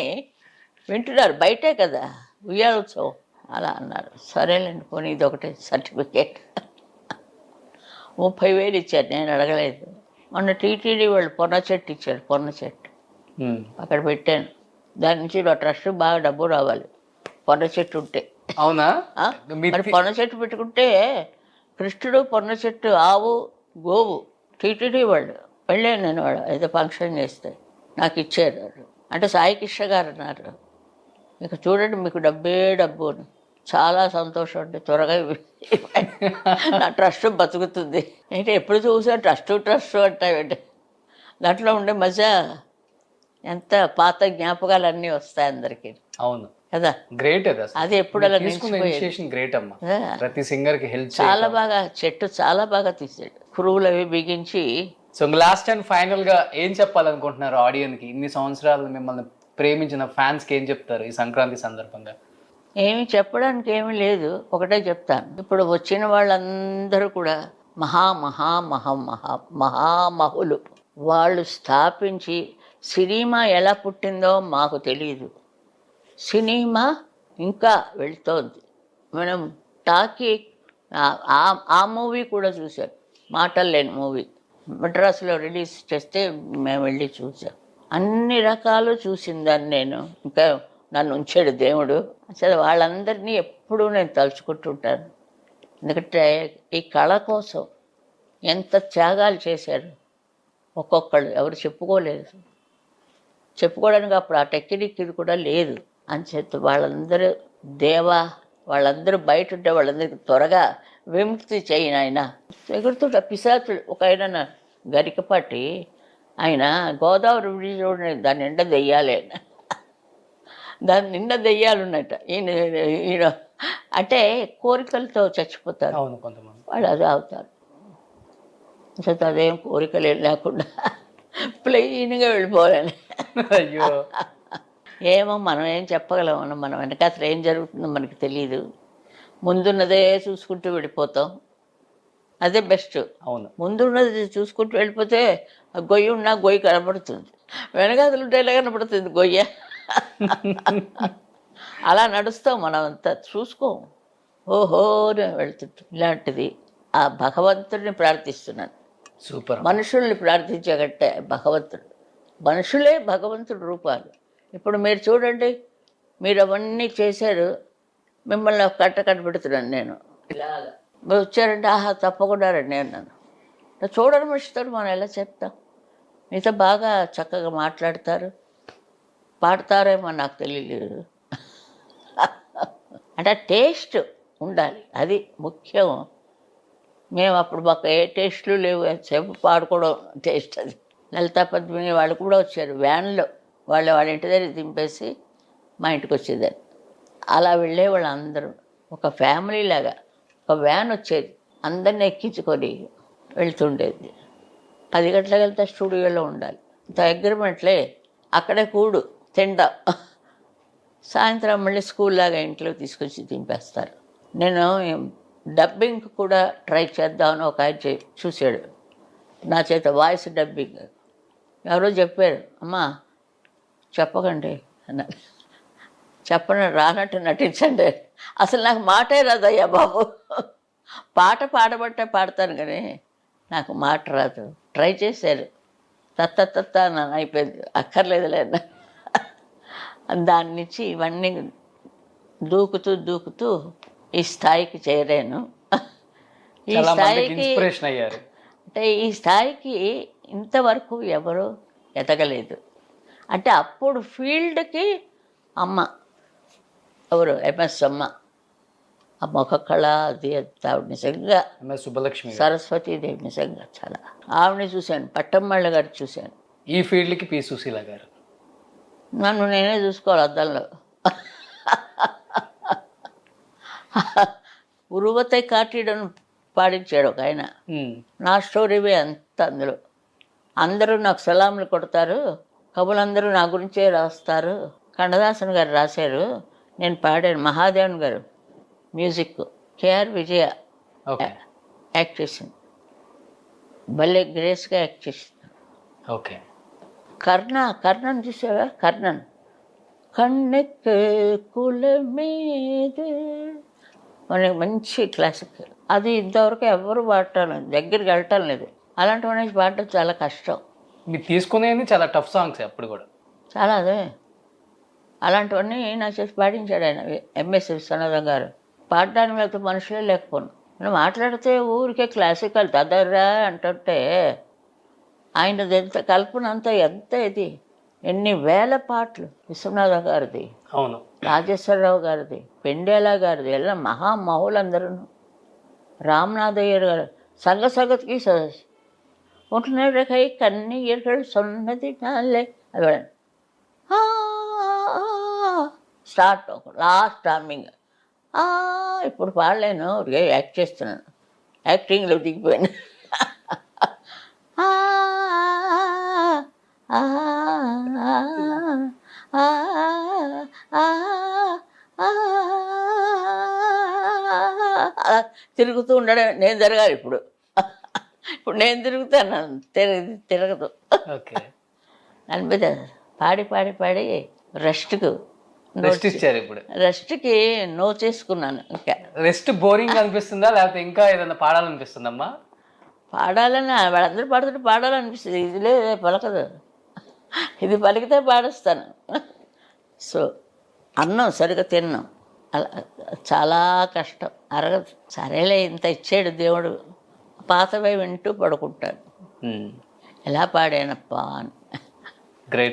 వింటున్నారు, బయటే కదా ఉయ్యాల ఉత్సవం. అలా అన్నారు. సరేలేండి పోనీ ఇది ఒకటే సర్టిఫికేట్. 30,000 ఇచ్చారు, నేను అడగలేదు. మొన్న టీటీడీ వాళ్ళు పొన్న చెట్టు ఇచ్చారు, పొన్న చెట్టు అక్కడ పెట్టాను. దాని నుంచి ట్రస్ట్ బాగా డబ్బు రావాలి పొన్న చెట్టు ఉంటే. అవునా? మరి పొన్న చెట్టు పెట్టుకుంటే కృష్ణుడు, పొన్న చెట్టు, ఆవు, గోవు. టీటీడీ వాళ్ళు వెళ్ళాను నేను, వాళ్ళు ఏదో ఫంక్షన్ చేస్తే నాకు ఇచ్చారు. అంటే సాయి కృష్ణ గారు అన్నారు, మీకు చూడండి మీకు డబ్బే డబ్బు అని. చాలా సంతోషం అండి, త్వరగా నా ట్రస్ట్ బతుకుతుంది. అంటే ఎప్పుడు చూసా ట్రస్ట్ అంటావేంటి. దాంట్లో ఉండే మజా ఎంత పాత జ్ఞాపకాలు అన్నీ వస్తాయి అందరికీ. అవును కదా, గ్రేట్. అది ఎప్పుడు అలా గ్రేట్ అమ్మా. ప్రతి సింగర్ కి హెల్ప్ చాలా బాగా, చెట్టు చాలా బాగా తీసాడు, పురుగులు అవి బిగించి. సో లాస్ట్ అండ్ ఫైనల్ గా ఏం చెప్పాలనుకుంటున్నారు ఆడియన్స్ కి? ఇన్ని సంవత్సరాలు మిమ్మల్ని ప్రేమించిన ఫ్యాన్స్ కి ఏం చెప్తారు ఈ సంక్రాంతి సందర్భంగా? ఏమి చెప్పడానికి ఏమీ లేదు, ఒకటే చెప్తాను. ఇప్పుడు వచ్చిన వాళ్ళందరూ కూడా మహామహులు. వాళ్ళు స్థాపించి సినిమా ఎలా పుట్టిందో మాకు తెలియదు. సినిమా ఇంకా వెళ్తోంది. మనం టాకీ ఆ మూవీ కూడా చూసాం, మాటలు లేని మూవీ మద్రాసులో రిలీజ్ చేస్తే మేము వెళ్ళి చూసాం. అన్ని రకాలు చూసిందాన్ని నేను. ఇంకా నన్ను ఉంచాడు దేవుడు. అసలు వాళ్ళందరినీ ఎప్పుడూ నేను తలుచుకుంటుంటాను. ఎందుకంటే ఈ కళ కోసం ఎంత త్యాగాలు చేశారు ఒక్కొక్కళ్ళు. ఎవరు చెప్పుకోవడానికి అప్పుడు ఆ టెక్నిక్ ఇది కూడా లేదు అని చెప్పి వాళ్ళందరూ వాళ్ళందరూ బయట ఉంటే వాళ్ళందరికీ త్వరగా విముక్తి చేయను. ఆయన ఎగురుతుంట పిశాచుడు. ఒక ఆయన గరికపాటి, ఆయన గోదావరి బ్రిడ్జ్ దాని నిండా దెయ్యాలి. ఆయన దాని నిండా దెయ్యాలు ఉన్నట్ట. ఈయన అంటే కోరికలతో చచ్చిపోతారు వాళ్ళు, అది అవుతారు. అదేం కోరికలు లేకుండా ప్లెయిన్గా వెళ్ళిపోవాలని. అయ్యో, ఏమో మనం ఏం చెప్పగలం. మనం వెనక అసలు ఏం జరుగుతుందో మనకి తెలియదు. ముందున్నదే చూసుకుంటూ వెళ్ళిపోతాం. అదే బెస్ట్. అవును. ముందున్నది చూసుకుంటూ వెళ్ళిపోతే ఆ గొయ్యి ఉన్నా గొయ్యి కనబడుతుంది, వెనకాతలు ఉంటేలా కనబడుతుంది గొయ్య. అలా నడుస్తాం మనం అంతా, చూసుకోం. ఓహో వెళ్తుంటాం. ఇలాంటిది ఆ భగవంతుడిని ప్రార్థిస్తున్నాను. సూపర్. మనుషుల్ని ప్రార్థించగట్టే భగవంతుడు, మనుషులే భగవంతుడి రూపాలు. ఇప్పుడు మీరు చూడండి, మీరు అవన్నీ చేశారు, మిమ్మల్ని ఒక కట్ట కనిపెడుతున్నాను నేను ఇలాగా. మీరు వచ్చారంటే ఆహా తప్పకుండా రండి అన్నాను. చూడని మనిషితో మనం ఎలా చెప్తాం? మీతో బాగా చక్కగా మాట్లాడతారు, పాడతారేమో నాకు తెలియలేదు. అంటే టేస్ట్ ఉండాలి, అది ముఖ్యం. మేము అప్పుడు మాకు ఏ టేస్ట్లు లేవు, ఎంతసేపు పాడుకోవడం టేస్ట్. అది లలితా పద్మిని వాళ్ళు కూడా వచ్చారు వ్యాన్లో, వాళ్ళ ఇంటి దగ్గర దింపేసి మా ఇంటికి వచ్చేదాన్ని. అలా వెళ్ళేవాళ్ళు అందరూ, ఒక ఫ్యామిలీ లాగా. ఒక వ్యాన్ వచ్చేది, అందరిని ఎక్కించుకొని వెళ్తుండేది. 10 గంటలకు వెళ్తే స్టూడియోలో ఉండాలి. అగ్రిమెంట్లే, అక్కడే కూడు తింటాం, సాయంత్రం మళ్ళీ స్కూల్ లాగా ఇంట్లో తీసుకొచ్చి దింపేస్తారు. నేను డబ్బింగ్ కూడా ట్రై చేద్దామని ఒక ఆయన చూశాడు నా చేత, వాయిస్ డబ్బింగ్. ఎవరో చెప్పారు, అమ్మా చెప్పకండి అన్నారు. చెప్పను, రానట్టు నటించండి. అసలు నాకు మాటే రాదయ్యా బాబు, పాట పాడబట్టే పాడతాను కానీ నాకు మాట రాదు. ట్రై చేశారు, తత్త నన్ను అయిపోయింది, అక్కర్లేదులే అన్న. దాని నుంచి ఇవన్నీ దూకుతూ ఈ స్థాయికి చేరాను. ఈ స్థాయికి ఇన్స్పిరేషన్ అయ్యారు. అంటే ఈ స్థాయికి ఇంతవరకు ఎవరు ఎదగలేదు. అంటే అప్పుడు ఫీల్డ్కి అమ్మ, ఎవరు ఎంఎస్ అమ్మ, ఆ ముఖ కళ అది ఆవిడ నిజంగా, ఎంఎస్ సుబ్బలక్ష్మి, సరస్వతీదేవి నిజంగా చాలా. ఆవిడని చూశాను, పట్టమ్మళ్ళ గారు చూశాను. ఈ ఫీల్డ్కి పి సుశీల గారు. నన్ను నేనే చూసుకోవాలి అద్దంలో. ఉరువతై కాటీడను పాడించాడు ఒక ఆయన, నా స్టోరీవే అంత. అందులో అందరూ నాకు సలాములు కొడతారు, కవులందరూ నా గురించే రాస్తారు. కన్నదాసన్ గారు రాశారు, నేను పాడాను. మహాదేవన్ గారు మ్యూజిక్, కేఆర్ విజయ యాక్ట్ చేసింది, భలే గ్రేస్గా యాక్ట్ చేసింది. ఓకే. కర్ణన్ చూసావా? కన్నెక్కు కుల మీద, మనకి మంచి క్లాసిక్. అది ఇంతవరకు ఎవరు పాడటం లేదు, దగ్గరికి వెళ్ళటం లేదు. అలాంటివన్నీ పాడటం చాలా కష్టం. మీరు తీసుకునేది చాలా టఫ్ సాంగ్స్ అప్పుడు కూడా. చాలా అదే, అలాంటివన్నీ నా చేసి పాడించాడు ఆయన, ఎంఎస్ విశ్వనాథం గారు. పాడడానికి వెళ్తే మనుషులే లేకపోను. మనం మాట్లాడితే ఊరికే క్లాసికల్ దదర్రా అంటుంటే ఆయనది ఎంత కల్పన, అంతా ఎంత ఇది, ఎన్ని వేల పాటలు. విశ్వనాథం గారిది, అవును, రాజేశ్వరరావు గారిది, పెండేలా గారిది, ఎలా మహామహులందరూ. రామనాథయ్యర్ గారు సంగ సగతికి ఉంటున్నాడు కై కన్నీయர்கள் సొన్నది నాలే అది స్టార్ట్, లాస్ట్ టార్మింగ్. ఇప్పుడు పాడలేను, యాక్ట్ చేస్తున్నాను, యాక్టింగ్లో దిగిపోయాను. తిరుగుతూ ఉండడం, నేను తిరగాలి ఇప్పుడు. ఇప్పుడు నేను తిరుగుతాను, తిరగదు. అనిపిస్తుంది. పాడి రెస్ట్ ఇచ్చారు. ఇప్పుడు రెస్ట్కి నో చేసుకున్నాను. ఇంకా రెస్ట్ బోరింగ్ అనిపిస్తుందా, లేకపోతే ఇంకా ఏదైనా పాడాలనిపిస్తుందమ్మా? పాడాలని వాళ్ళందరూ పాడుతుంటే పాడాలనిపిస్తుంది. ఇదిలే పలకదు, ఇది పలికితే పాడేస్తాను. సో అన్నం సరిగ్గా తిన్నాం, అలా చాలా కష్టం, అరగదు. సరేలే ఇంత ఇచ్చాడు దేవుడు, పాతవే వింటూ పడుకుంటాను. ఎలా పాడానప్పా అని.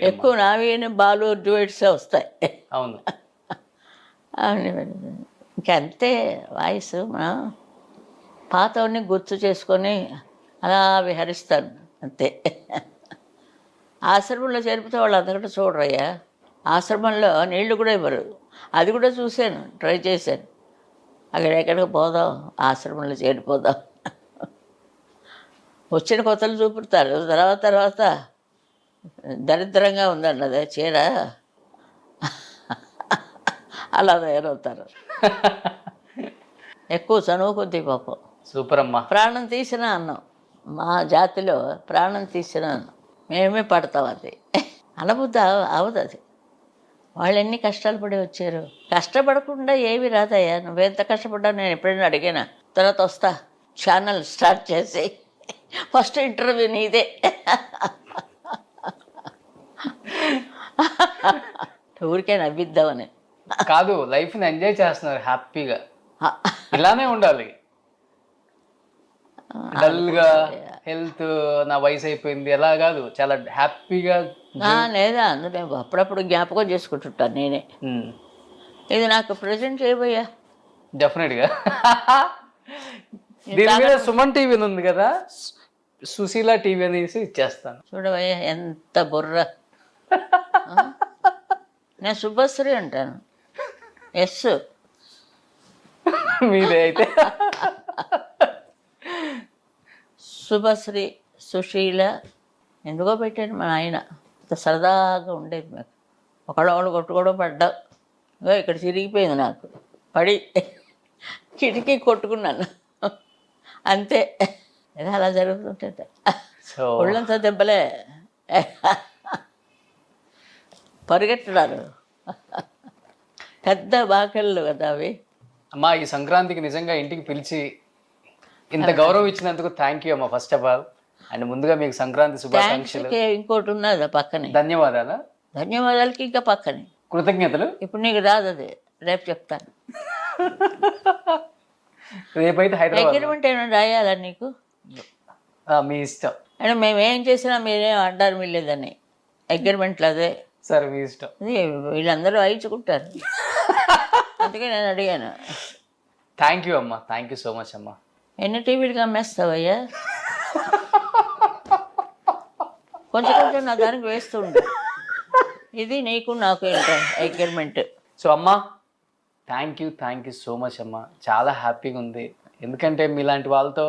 ఎక్కువ నావేని బాలు డ్యూయట్సే వస్తాయి. అవును, ఇంకంతే వాయిస్. మనం పాతవన్నీ గుర్తు చేసుకొని అలా విహరిస్తాను అంతే. ఆశ్రమంలో చేరిపితే వాళ్ళు అంతకంటే చూడరయ్యా. ఆశ్రమంలో నీళ్లు కూడా ఇవ్వరు, అది కూడా చూశాను, ట్రై చేశాను. ఎక్కడికి పోదాం, ఆశ్రమంలో చేరిపోదాం. వచ్చిన కొత్తలు చూపుతారు, తర్వాత దరిద్రంగా ఉందన్నదే చీర, అలా తయారవుతారు. ఎక్కువ చనువు కొద్దీ పాపం సూపర్ అమ్మా. ప్రాణం తీసిన అన్నం, మా జాతిలో ప్రాణం తీసిన అన్నం మేమే పడతాం. అది అనబుద్ధి అవదు. అది వాళ్ళు ఎన్ని కష్టాలు పడి వచ్చారు. కష్టపడకుండా ఏమి రాదయ్యా. నువ్వెంత కష్టపడ్డావు నేను ఎప్పుడైనా అడిగానా? తర్వాత వస్తా ఛానల్ స్టార్ట్ చేసి ఫస్ట్ ఇంటర్వ్యూ నీదే. ఊరికే నవ్విద్దామని కాదు, లైఫ్ని ఎంజాయ్ చేస్తున్నారు హ్యాపీగా. ఇలానే ఉండాలి. డల్గా హెల్త్ నా వయసు అయిపోయింది ఎలా కాదు, చాలా హ్యాపీగా. లేదా అందులో అప్పుడప్పుడు జ్ఞాపకం చేసుకుంటుంటాను నేనే. ఇది నాకు ప్రజెంట్ చేయబోయా. డెఫినెట్గా. దీని మీద సుమన్ టీవీ ఉంది కదా, సుశీల టీవీ అనేసి ఇచ్చేస్తాను. చూడవయ్యా ఎంత బుర్ర. నేను శుభశ్రీ అంటాను. ఎస్ మీదే అయితే. శుభశ్రీ సుశీల ఎందుకో పెట్టాను మా ఆయన. అంత సరదాగా ఉండేది నాకు. ఒకళ్ళు కొట్టుకోవడం పడ్డా ఇక్కడ చిరిగిపోయింది నాకు. పడి కిటికీ కొట్టుకున్నాను అంతే. ఏదో అలా జరుగుతుంటుంది. సో ఒళ్ళంతా దెబ్బలే, పరిగెట్టున్నారు. పెద్ద బాకెళ్ళు కదా అవి. అమ్మా, ఈ సంక్రాంతికి నిజంగా ఇంటికి పిలిచి ఇంత గౌరవం ఇచ్చినందుకు థ్యాంక్ యూ అమ్మా ఫస్ట్ ఆఫ్ ఆల్. అండ్ ముందుగా మీకు సంక్రాంతి శుభాకాంక్షలు. ఇంకోటి ఉన్నది పక్కనే. ధన్యవాదాలు. ధన్యవాదాలకి ఇంకా పక్కనే కృతజ్ఞతలు. ఇప్పుడు నీకు రాదు అది, రేపు చెప్తాను. రేపైతే హైదరాబాద్. అగ్రిమెంట్ ఏమైనా రాయాలా నీకు? మీ ఇష్టం. అంటే మేము ఏం చేసినా మీరేం అంటారు వీళ్ళేదని. అగ్రిమెంట్లు అదే సరే, మీ ఇష్టం. అది వీళ్ళందరూ అయించుకుంటారు. అందుకే నేను అడిగాను. థ్యాంక్ యూ అమ్మా, థ్యాంక్ యూ సో మచ్ అమ్మా. ఎన్ని టీవీలుగా అమ్మేస్తావయ్యా? కొంచెం కొంచెం నా దానికి వేస్తుండు. ఇది నీకు నాకు ఏంటో అగ్రిమెంట్. సో అమ్మా, థ్యాంక్ యూ సో మచ్ అమ్మా. చాలా హ్యాపీగా ఉంది. ఎందుకంటే మీలాంటి వాళ్ళతో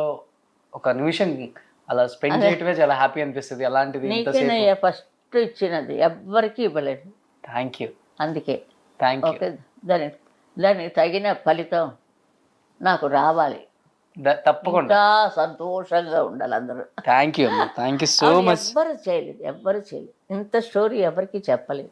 ఒక నిమిషం అలా స్పెండ్ చేయటమే చాలా హ్యాపీ అనిపిస్తుంది. అలాంటిది నీకేనయ్యా ఫస్ట్ ఇచ్చినది, ఎవ్వరికి ఇవ్వలేదు. Thank you. అందుకే థ్యాంక్ యూ. ఓకే, దానికి తగిన ఫలితం నాకు రావాలి. తప్పకుండా. ఇంకా సంతోషంగా ఉండాలి అందరూ. థ్యాంక్ యూ అమ్మా, థ్యాంక్ యూ సో మచ్. ఎవ్వరు చేయలేదు. ఇంత స్టోరీ ఎవరికి చెప్పలేదు.